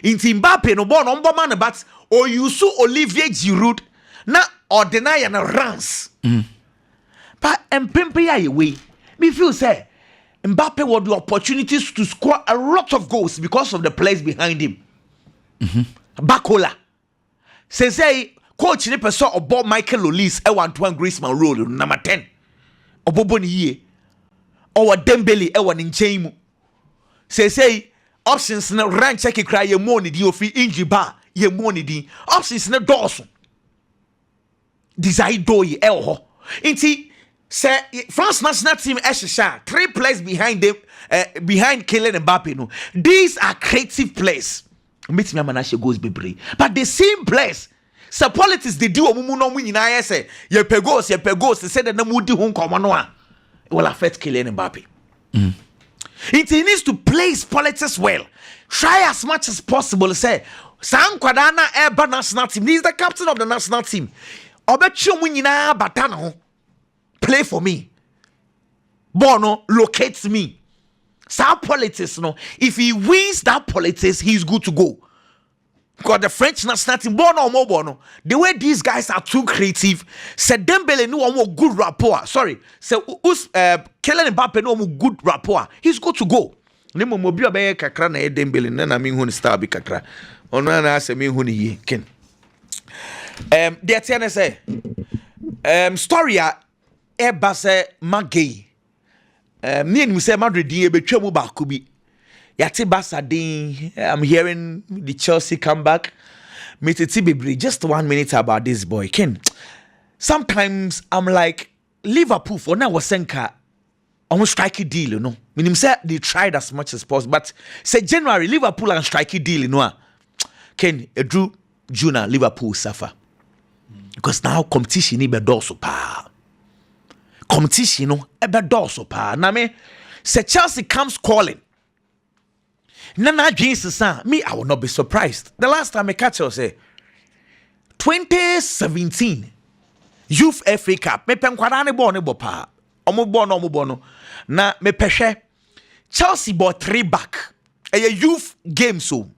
In Mbappe no born on man but you saw Olivier Giroud na ordinary and runs. But Mpempe ya away. Me feel say Mbappe had the opportunities to score a lot of goals because of the players behind him. Bakola. Say coach ni person obo Michael Olise e Antoine Griezmann role number 10. Obobo ni ye. Or Dembele e wan nchen mu. Say options na rank check cry ye money di ofi injury ba ye money di options na dawson desire Doue ho inti say France national team eshisha 3 players behind them behind Kylian Mbappe no these are creative players meet me manage goals bebre but the same players so politics they do omumu no mu nyina say ye pegos say that na mudi ho nkomo no a it will affect Kylian Mbappe. He needs to play his politics well. Try as much as possible. Say, Sam Kwadana Eba national team. He's the captain of the national team. Obecho Munina Batano. Play for me. Bono locates me. Sam politics, no. If he wins that politics, he's good to go. Because the French national team, Bono, the way these guys are too creative, said Dembele no more good rapport. Sorry, so Kylian Mbappe no more good rapport. He's good to go. Nemo mobile be kakra na Dembele na mi hu star bi kakra. Ono na ase mi hu ni ye ken. The tiene say story a eba se magay. Me nim say Madrid din e betwa mu ba ko bi. Yati Basadin, I'm hearing the Chelsea comeback. Mititi Bibri, just 1 minute about this boy. Ken, sometimes I'm like, Liverpool for now was Senka. Almost strike a deal, you know. Meaning say they tried as much as possible. But say January, Liverpool and strike a deal, you know. Ken, Drew Juna, Liverpool suffer. Because now competition is better pa. Competition, you know, is better pa. Now me, say Chelsea comes calling. Nana James me, I will not be surprised. The last time I catch you say 2017 Youth FA Cup. Me pen kwadane bo ne bo pa. Omo bo no na me pehwe Chelsea bought 3 back. A youth game so.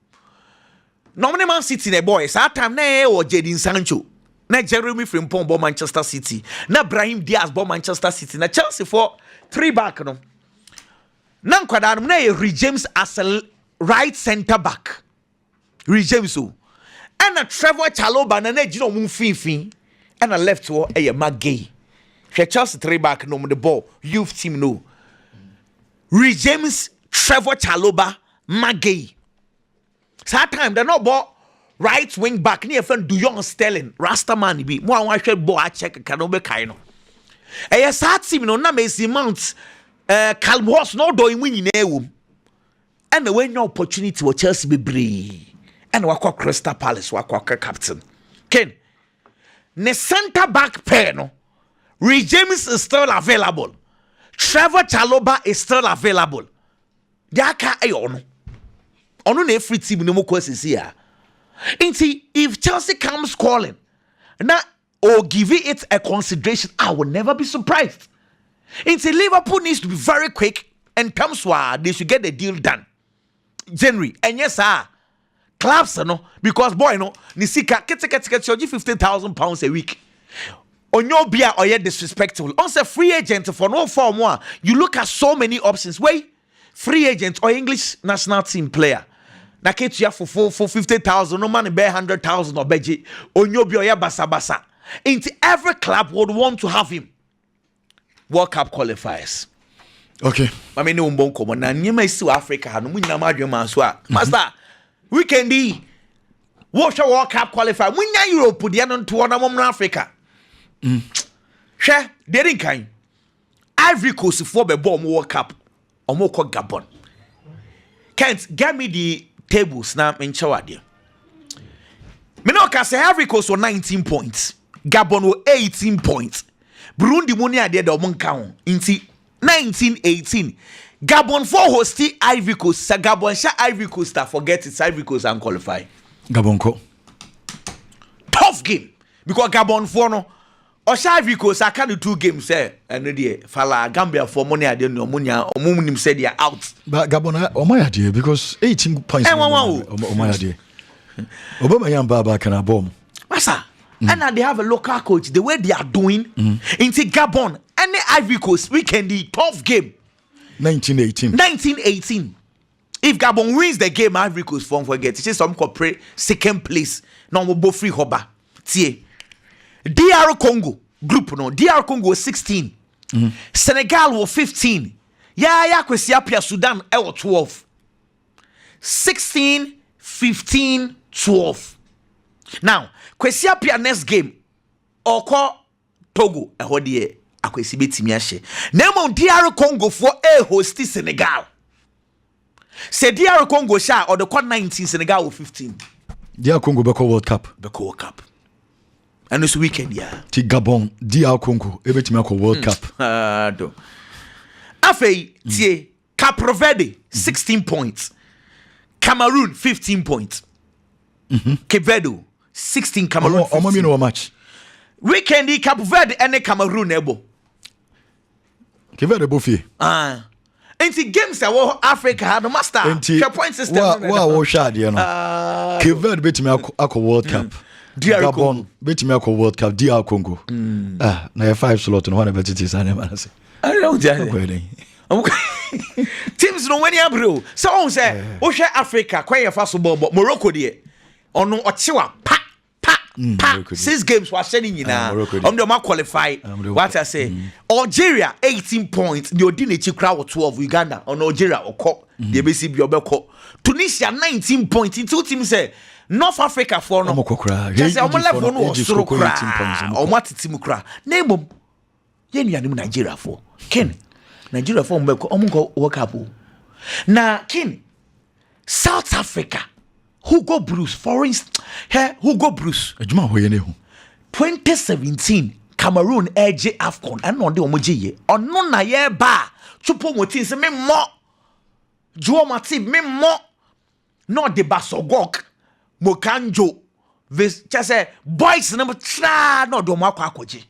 Normally Man City ne boys. That time na or Jadon Sancho. Na Jeremy Frimpong bought Manchester City. Na Brahim Diaz bought Manchester City. Na Chelsea for 3 back no. Na nkwadaa na Reece James as a right centre back. Reece James so. And a Trevor Chalobah na Gino Mumfifi. And a left to a Magay. Chelsea 3 back no the ball. Youth team no. Reece James, Trevor Chalobah, Magay. So that time they not ball right wing back near friend Duyon Sterling. Rastaman be more one shot ball I check can be kind of. A yes that team no na Mason Mount Calmhorst no doing winning and the way no opportunity for Chelsea be brave. And wakwa Crystal Palace wakwa captain. Ken. Ne center back pair no. Reece James is still available. Trevor Chalobah is still available. Yaka ayono. Ono na every team no mo kwesisi ya. Inti if Chelsea comes calling, na or give it a consideration, I will never be surprised. Inti Liverpool needs to be very quick and comes where they should get the deal done. January and yes sir. Clubs no because boy no nisika get charge £50,000 a week. On your beer or yet disrespectful. On a free agent for no form one. You look at so many options. Wait, free agent or English national team player. Na get you for 50,000, no money bear 100,000 or beji. On your beer basa basa. Into every club would want to have him. World Cup qualifiers. Okay. I mean, no one come on. You may see Africa. No money na madre Master. Weekendy. Watch a World Cup qualifier. We na Europe. The other to one among Africa. Share, they didn't kind. Ivory Coast for the bomb World Cup or more called Gabon. Can't get me the tables now in Chawadia. Minoka say Ivory Coast were 19 points, Gabon were 18 points. Burundi money idea the among count into 1918. Gabon for hosting Ivory Coast. Sa Gabon sha Ivory Coast forget it's Ivory Coast and qualify. Gabon ko. Tough game because Gabon for no. Ivory Coast, I can do 2 games, and the Fala Gambia for money. I didn't know money. Or said they are out. But Gabon, my idea because 18 points. My idea. Obama Baba can a bomb. Massa, and now they have a local coach. The way they are doing into Gabon and the Ivory Coast weekend, the tough game. 1918. If Gabon wins the game, Ivory Coast won't forget. It's just some corporate second place. No more free hoba. See. DR Congo group no DR Congo was 16 Senegal was 15 ya kwesi apia Sudan e was 12 16 15 12 now kwesi apia next game oko Togo e hodie akwesi betimi ahye na mo DR Congo for a host Senegal say DR Congo sha or the 19 Senegal was 15 DR Congo beko World Cup and this weekend, yeah. Ti Gabon, DR Congo, everything I call World Cup. Do. Afe, tie, Cape Verde, 16 points. Cameroon, 15 points. Cape Verde, 16, Cameroon, 15. You know how much? Weekend, Cape Verde and Cameroon, ebo. Cape Verde, Buffy. Enti games that were Africa had a master. Enti, point system. Wow, shad, you know. Cape Verde, bet me I call World Cup. Gabon, bet me I World Cup, DR Congo. Now 5 slot and 1 bet it is. I don't know. Teams no when you bro. So say, oh share Africa, quite fast ball, but Morocco there. Oh no, Ochiwa, pa. 6 games was sending you now. The man qualify. What I say, Algeria 18 points. The Odinichi crowd 12. Uganda on Algeria or Cock. The BC Biobeko. Tunisia 19 points. In 2 teams say. North Africa for no. Just I'm level no soro kra. O mati timu kra. Name yen ya ni Nigeria for. Ken. Nigeria for mbeko omungo World Cup. Na kin South Africa. Hugo Bruce for instance. Hugo Bruce. Ejuma ho ye ne hu. 2017 Cameroon AJ AFCON and on the omoji ye. Ono na ye ba. Chupo motin se me mo. Juo mati me mo. No de basogok. Mokanjo, this just say boys number tra no do makwa akwaji.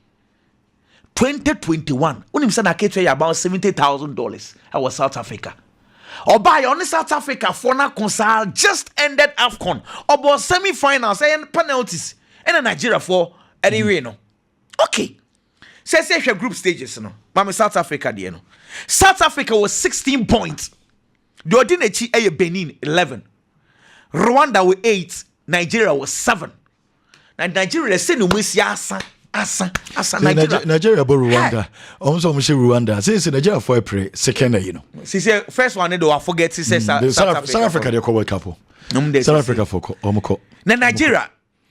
2021. Unim say na ketwe about $70,000. I was South Africa. Oba on South Africa for na consal just ended AFCON. Obo semi-finals and penalties. And Nigeria for anyway no. Okay. Say group stages no. Mama South Africa there no. South Africa was 16 points. The Ordinachi Benin 11. Rwanda was 8. Nigeria was 7. And Nigeria say no asa Nigeria bo Rwanda. Also we say Rwanda. Say Nigeria for April second you know. Say first one they forget to say South Africa they call couple. South Africa for omko. Na Nigeria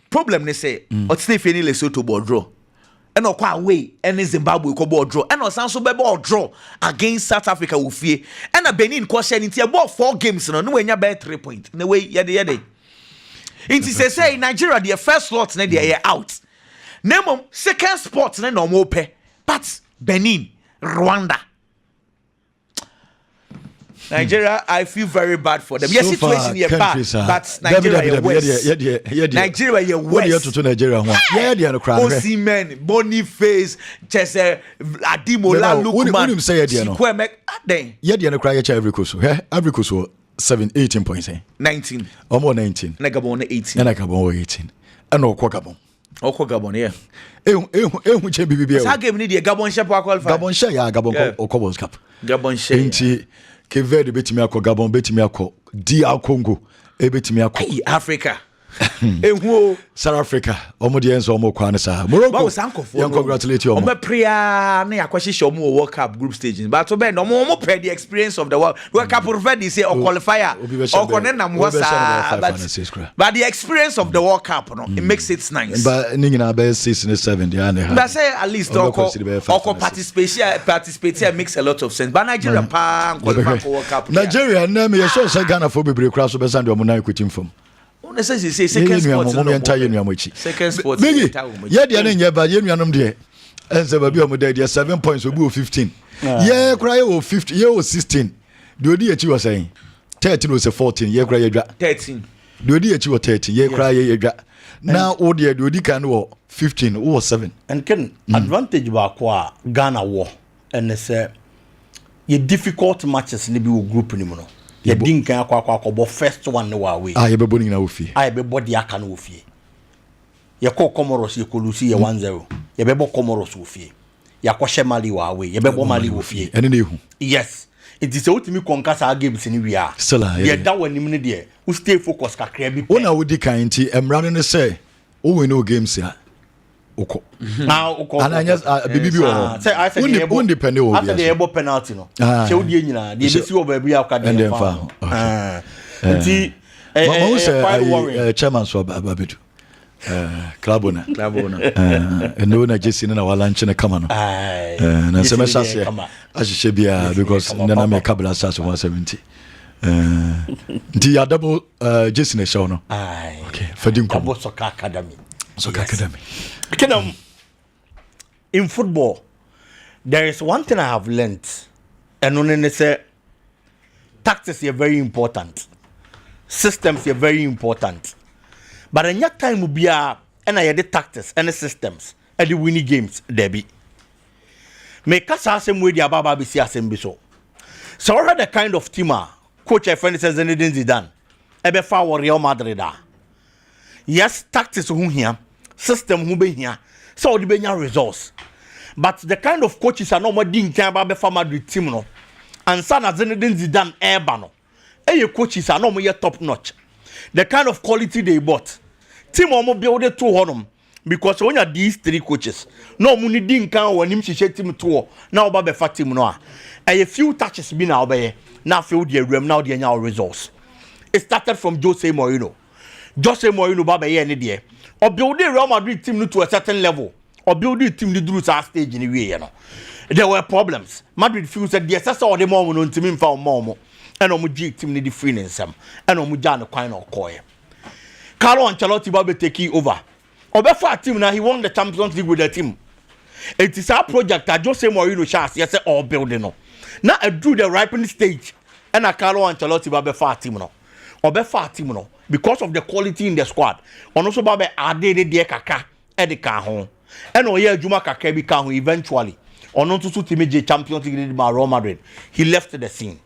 problem they say or stay fini Lesotho board draw. And no kwa away and Zimbabwe ko board draw. And no sanso be board draw against South Africa wo fie. And na Benin ko share ntia about 4 games no we nya be 3 points. Na way yede. Inti say Nigeria their first slot na they are out. Nemo second spot na no mo pe. But Benin, Rwanda. Nigeria, I feel very bad for them. So yes, situation here bad, but Nigeria worse. Nigeria here worse. What do you to Nigeria? Yeah, no crowd. Osimhen, Boniface, Chese, Adimola, Lukman. Say yeah, no cry. Every course, every course 18 points. 19. Almost 19. Negabon 18. And Negabon 18. And no Gabon. Oko Gabon, yeah. Which BBB. I gave me the Gabon share qualify. Gabon share, yeah, Gabon or Cobos Cup. Gabon share. Kevin betimi akọ Gabon betimi akọ DR Congo betimi akọ Africa ehu South Africa omo de enso omo kwa ne sa Morocco congratulate you omo prayer na yakwahye omo World Cup group stages but obe no omo pay the experience of the World Cup already say or qualifier or konenam wasa but the experience of the World Cup no it makes it nice but ningina be 6 and 7 they are but say at least or participate makes a lot of sense but Nigeria qualify for World Cup Nigeria na me so say Ghana for bebre kra so be sand omo na ikutim fam say second spot second spot yeah dia na nya ba ye nuanom de ense ba bi omo de 7 points obi o 15 yeah cry o 50 yeah o 16 de odi echi was saying 13 was 14 yeah cry yedwa 13 de odi echi was 13 yeah cry yedwa na o de odi kan wo 15 o 7 and can advantage ba kwa Ghana wo and say ye difficult matches ni bi wo group ni mo no ye din kan akwa first one no wa we ye be boni na ofie ye be body aka na ofie ye ko Comoros ye kolusi ye 1-0 ye be bo Comoros ofie ye akwa Mali wa we ye be bo Mali ofie ene na ehu yes it is ultimate konkasa games ni we are ye da wani mu ne de we stay focus kakra bi ona wodi kan nti emra no say o we no games ya oko now oko ananya bibi wo say I said you depend o after the able penalty no che wo die nyina de be si wo ba bi aka de fa nti chairman so babedu Klabona no na jesi na wala nche na kama no na se mesha se ahihye bia because na me kabla sas 170 nti ya double jesi na show no okay fadin ko double soccer academy in football there is one thing I have learned and only say tactics are very important, systems are very important, but in that time will be and I had the tactics and the systems and the winning games there be make us same way the ababa be see asem be so already the kind of team coach I find says anything Zidane ebe fa Real Madrid yes tactics who here system who be here so the be results but the kind of coaches are no more din kan ba be fa Madrid team no and san Zinedine Zidane eba no coaches are no more top notch the kind of quality they bought team omo build it to honum because when you these 3 coaches no money din kan wanim hihye team to na oba be fa team no a few touches be na obey na feel the room now the results it started from Jose Mourinho baba here ni there or build the Real Madrid team to a certain level or build the team the through stage in the way you know there were problems Madrid feels that the assessor or the mom no team fa mom and omo G team need the free nsem and omo ja no kwan no koye Carlo Ancelotti baba take over obefa team now he won the Champions League with the team it is our project that Jose Mourinho chance yes all building no now I drew the ripening stage and a Carlo Ancelotti baba fa team no obefa team no because of the quality in the squad on also baba adede de kaka e de ka ho and oye adwuma kaka bi ka ho eventually on to team Champions League Real Madrid he left the scene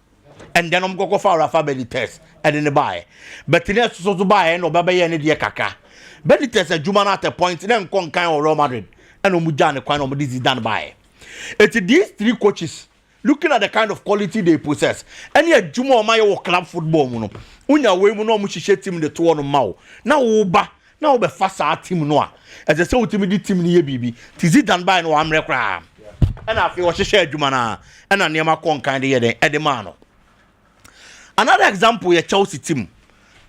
and then I'm go for Rafa Benitez and in the buy. But in so to buy no baba ye ne de kaka. Benitez a Juma at a point then kon kan or Real Madrid and Omujane kwan om this is done by. It's these three coaches looking at the kind of quality they possess. And yet Juma or my club football muno. Unya we mu no mu hihye team the to no mawo. Na wo ba na wo be fasa team no a. As I say ultimate team ni ye bibi. Tizi done by no amre kra. And I feel hihye Juma na and na niam kon kan de ye den edemano. Another example, a Chelsea team.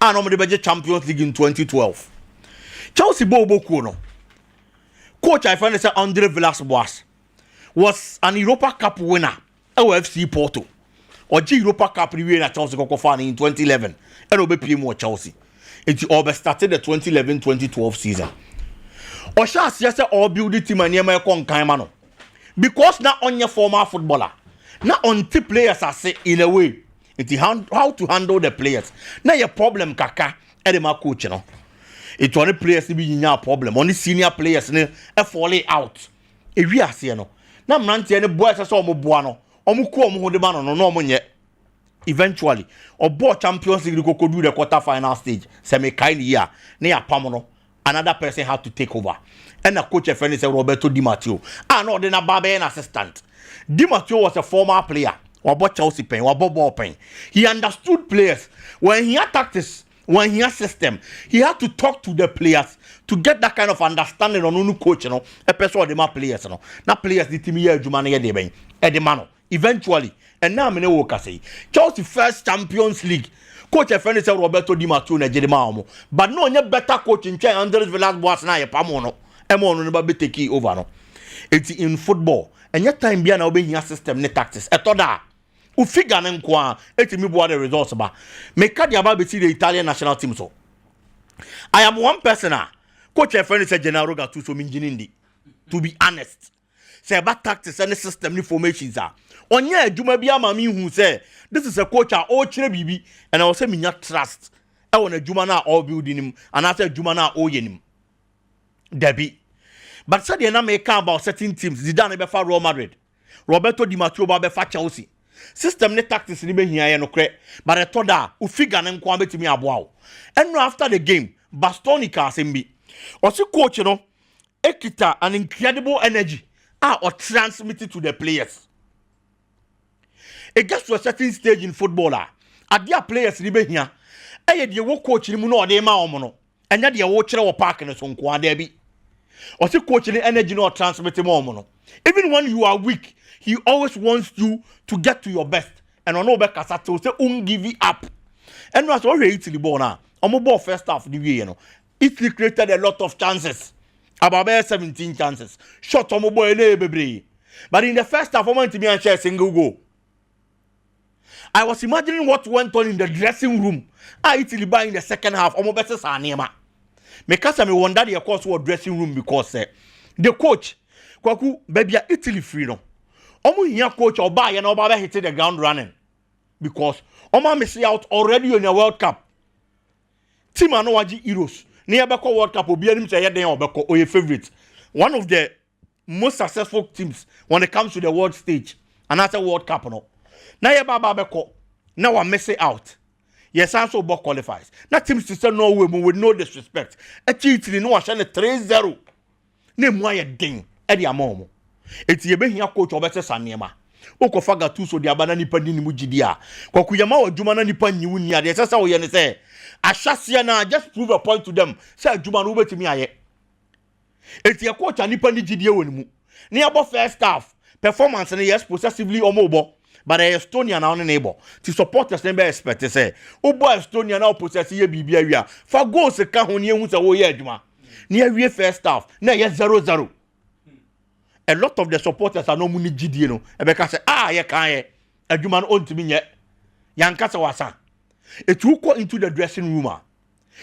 And on the Champions League in 2012. Chelsea Bobo Kuno. Coach I find Andre Villas-Boas was an Europa Cup winner. OFC Porto. Or G Europa Cup winner at Chelsea Kokofani in 2011. And OBP more Chelsea. It all started the 2011-2012 season. Or shall yes all build the team and Yama Kong Kaimano. Because now on your former footballer. Now on two players are say in a way. It's how to handle the players. Now your problem kaka edema coach you know. It's only players to be in your problem. Only senior players ne falling out. If we are seeing no. Now mranti any boys as omo buano. Omo ko omo de man no omo nye. Eventually, obo Champions League go do the quarter final stage. Semi kind year. Na ya pamono. Another person had to take over. And a coach friend is Roberto Di Matteo. No, then a Barca assistant. Di Matteo was a former player. About Chelsea pen, about ball pen. He understood players. When he had tactics, when he had system, he had to talk to the players to get that kind of understanding on who coach, you know. A person of the players, you know. Now players the team here, Jumani Edeben, Edemano. Eventually, and now I'm in a worker say Chelsea first Champions League. Coach a friend is Roberto Di Matteo na Jedemamo. But no, you better coach in China. Andres Villas-Boas na ye pamono. Emono never be take over no. It's in football. And your time be an obeying system ne tactics. Etoda. Ufiga nkwa etimi boa the results ba make the about the Italian national team so I am one person coach a friend is Gennaro Gattuso minjinindi to be honest say about tactics and system informations are onye adwuma bia ma me hu say this is a coach all kire bibi and I will say minya trust e won adwuma na all building him and after adwuma na all yenim debi but said na make about certain teams Zidane be for Real Madrid Roberto Di Matteo be for Chelsea system ne tactics ni be hia ye no kre but I thought that ufiga ne nko betimi aboa and after the game Bastoni ka sembi o si coach no ekita an incredible energy or transmitted to the players. It gets to a certain stage in football at their players ni be hia e de wo coach ni mu no de ma omo no enya de wo kire wo park ne so nko ada bi o si coach ni energy no transmit mo omo no even when you are weak he always wants you to get to your best. And on over Casato say, give it up. And was already Italy ball now. On ball first half the year, you know. Italy created a lot of chances. About 17 chances. Shot on mobile baby. But in the first half, I went to me and share a single goal. I was imagining what went on in the dressing room. Italy by in the second half. On mobile Sanema. Because I wonder the course was dressing room because the coach, Kwaku, baby, Italy free no. Omo here coach or buy and Oba hit the ground running because Oma missing out already in the World Cup. Team Anowaji Heroes near Beko World Cup will be able to say Beko or your favorite. One of the most successful teams when it comes to the world stage and that's a World Cup. No, now you Baba Beko now I'm missing out. Yes, also Beko qualifies. That team to say no way with no disrespect. A cheat in no 3-0. Name why a ding Eddie Amomo. Eti yebe hia coach obese sanema okofa Gattuso de abana nipa ni mu gidia kwakuyama odwuma na nipa nyiwu ni ade sesa wo ye ne se ahwase na just prove a point to them say adwuma no betimi aye eti coach nipa ni gidia woni mu ne abo first half performance ne yes possessively omobo but Estonia na on neighbor to support us be expect say obo Estonia na possess ye bibia wi a fa goals ka ho ne ehu se wo ye adwuma ne awie first half na ye 0-0. A lot of the supporters are no money GD, no. Ebeka say, ye can't. A human own to me yet. Yankasa wasa. It will go into the dressing room.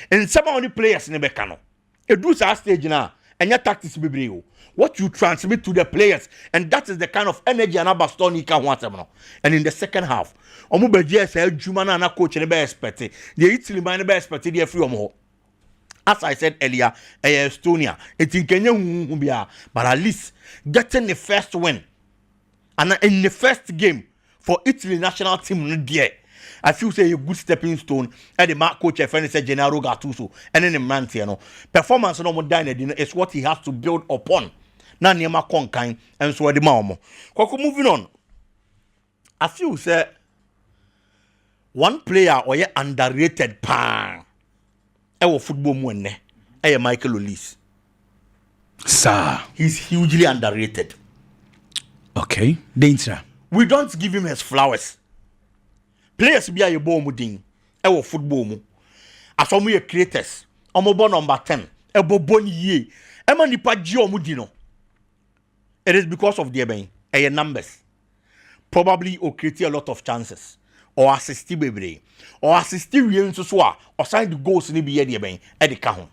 And some of the players in the Becano. It does our stage now. And your tactics be brave. What you transmit to the players. And that is the kind of energy and Bastoni can want them. And in the second half, Omube JSL, Jumana and a coach and a best expected. The Italy man best expected their free more. As I said earlier, Estonia, it's in Kenya, but at least getting the first win and in the first game for Italy national team there, I feel say a good stepping stone and the mark coach friend said Gennaro Gattuso and then the man no performance no more dine is what he has to build upon. Na niema konkan and so the mamo. Kwako moving on. I feel say one player or underrated pan. Ewo football mu enne. Michael Olise. Sir. He's hugely underrated. Okay. Danger. We don't give him his flowers. Players be a ball mudin. Ewo football mu. Asomu ye creators. Omobo number 10. Ebo boni ye. Ema nipa ji omudino. It is because of their numbers. Probably or create a lot of chances. Or assist baby. Or assist you so or sign the goals in the be at the kahon.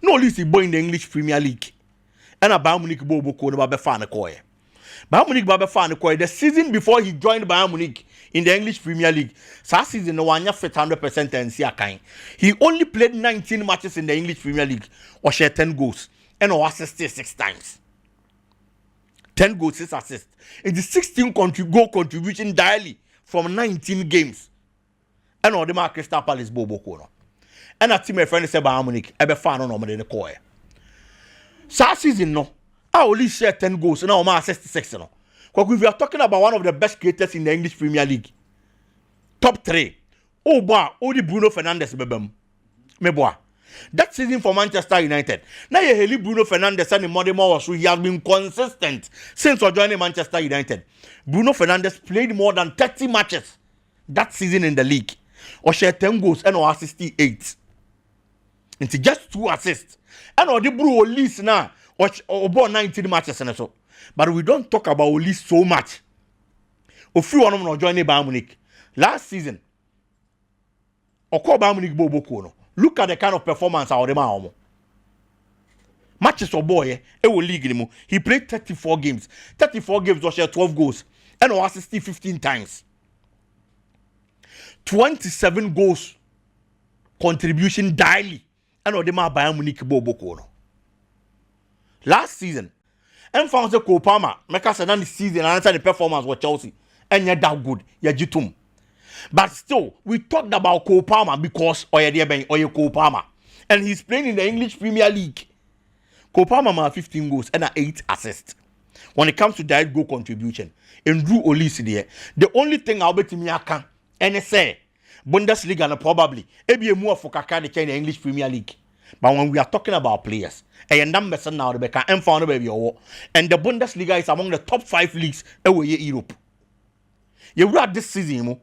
No least boy in the English Premier League. And a Bayern Munich Bobo called Babe Fanakoy. Bayern Munich Babe Fanakoy, the season before he joined Bayern Munich in the English Premier League, last season no one fit 100% and see a kind. He only played 19 matches in the English Premier League or shared 10 goals and or assisted 6 times. 10 goals, 6 assists. In the 16 goal contribution daily from 19 games. And all the mark Crystal Palace Bobo Kono. And a team my friend said Bayern Munich, ebe fan on the coy. So season no, I only share 10 goals and now my assist 6 no. Because we are talking about one of the best creators in the English Premier League. Top 3. Oh boy, only Bruno Fernandes bebem. Me boy. That season for Manchester United. Now you hear Bruno Fernandes and Modemo so he has been consistent since joining Manchester United. Bruno Fernandes played more than 30 matches that season in the league. Or share 10 goals and or assist 8. Into just 2 assists. And or the Bruno Olise now or about 19 matches and so. But we don't talk about Olise so much. A few of them not joining Bayern Munich. Last season, or call Bayern Munich Bobo Kono. Look at the kind of performance out of them. Matches or boy, league. He played 34 games. 34 games or share 12 goals. And or assisted 15 times. 27 goals contribution daily. And or them Bayern Munich Bobo Kono. Last season, and found the Copama, make us another season and answer the performance with Chelsea. And you're that good. You're jitum. But still, we talked about Cole Palmer because Cole Palmer. And he's playing in the English Premier League. Cole Palmer has 15 goals and 8 assists. When it comes to direct goal contribution, and Drew Olise there, the only thing I'll bet me I can and say Bundesliga and probably maybe more for Kaka in the English Premier League. But when we are talking about players, and numbers now the Becca and found baby and the Bundesliga is among the top 5 leagues away in Europe. You read this season.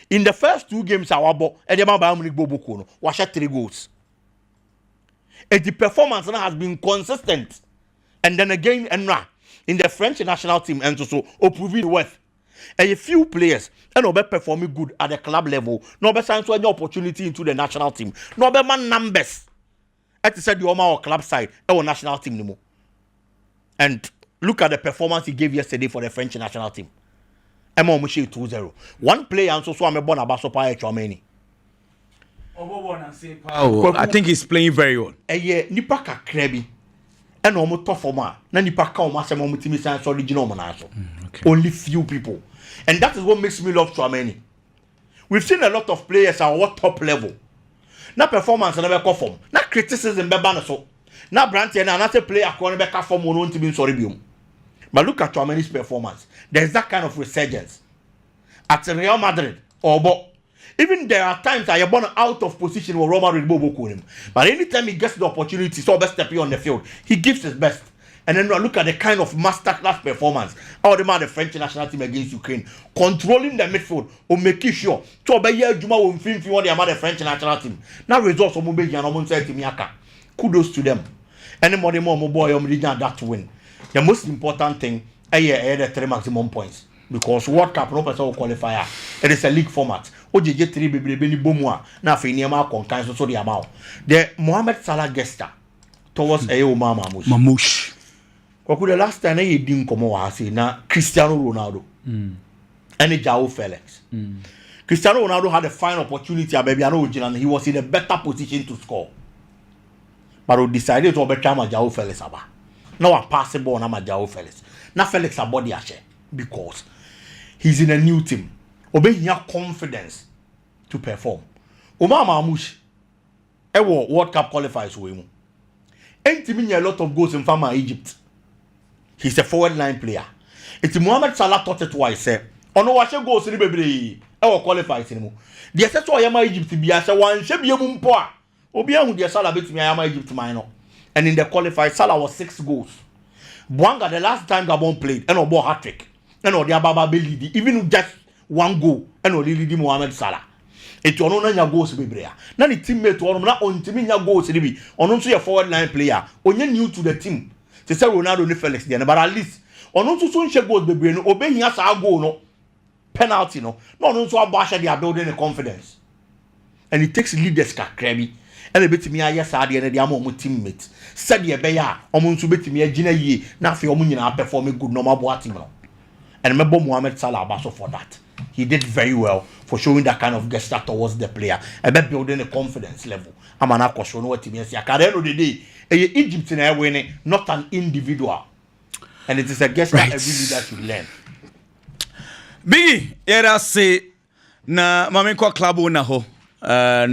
In the first 2 games, our ball, Edema Bayern Munich Bobo Kono, was 3 goals. And the performance now has been consistent. And then again, and now, in the French national team, and so proving worth. And a few players, and be performing good at the club level, no be signs any opportunity into the national team, no be man numbers. At said the Oma or club side, or national team anymore. And look at the performance he gave yesterday for the French national team. Emo Mushi 2-0. One player and so I'm a born about Sopa Chomeni. I think he's playing very well. Nipa kakrebi. And almost tough for ma. Na nipa ka o ma se mo mutimi san so original manaso. Only few people. And that is what makes me love Chomeni. We've seen a lot of players at what top level. Na performance na be form. Na criticism be ban so. Na brand and na say player ko na be ka form no ntimi sorry biom. But look at Chouameni's performance. There's that kind of resurgence. At Real Madrid, even there are times that you're born out of position where Roma will go him. But anytime he gets the opportunity, so best stepping on the field, he gives his best. And then look at the kind of masterclass performance. How the French national team against Ukraine, controlling the midfield, or making sure to obey Juma will film the French national team. Now results of Mubey and say Timiaka. Kudos to them. Any more boy that to win. The most important thing is the 3 maximum points. Because World Cup no person qualifier. It is a league format. OJJ 3 baby bomwa. Na fe niema konkan so the amount. The Mohamed Salah gesture towards Mamouche. Kwaku the last time he didn't come over say na Cristiano Ronaldo. And João Felix. Cristiano Ronaldo had a fine opportunity and he was in a better position to score. But he decided to overcome João Felix aba. Now a passing ball na João Felix. Na Felix a body ashe because he's in a new team. Obey your confidence to perform. Omar Mamouche, World Cup qualifiers with him. Ain't a lot of goals in Fama Egypt. He's a forward line player. It's Mohamed Salah taught it twice. Ono wa she goals ni bebre qualifiers ni mo. The set to Yama Egypt be as one she be mpo a. Obi ahu the Salah betimi Yama Egypt man no. And in the qualifiers Salah was 6 goals. Bwanga the last time Gabon played and obo hat-trick. And odi ababa be lead even just 1 goal and odi lead Mohamed Salah. It ono na nya goals bebre a. Na ni teammate ono na ontimi nya goals ni bi. Ono nso ye forward line player. Onye new to the team. They say Ronaldo ni Felix there but at least ono nso so nche goals bebre no obehia sa goal no penalty no ono nso abasha they are building a confidence. And it takes leaders kakra bi. And a bit me aye sa de na de am teammate. Said ye be ya omo nso betimi agina yie na afi omo nyina perform good normal boa team no. And remember Mohamed Salah Abaso for that. He did very well for showing that kind of gesture towards the player. And building a confidence level. I'm an akosho no team yes. At the end of the day, Egypt in a winning, not an individual. And it is a gesture every leader should learn. Biggie, era say na mamenko club na ho. Na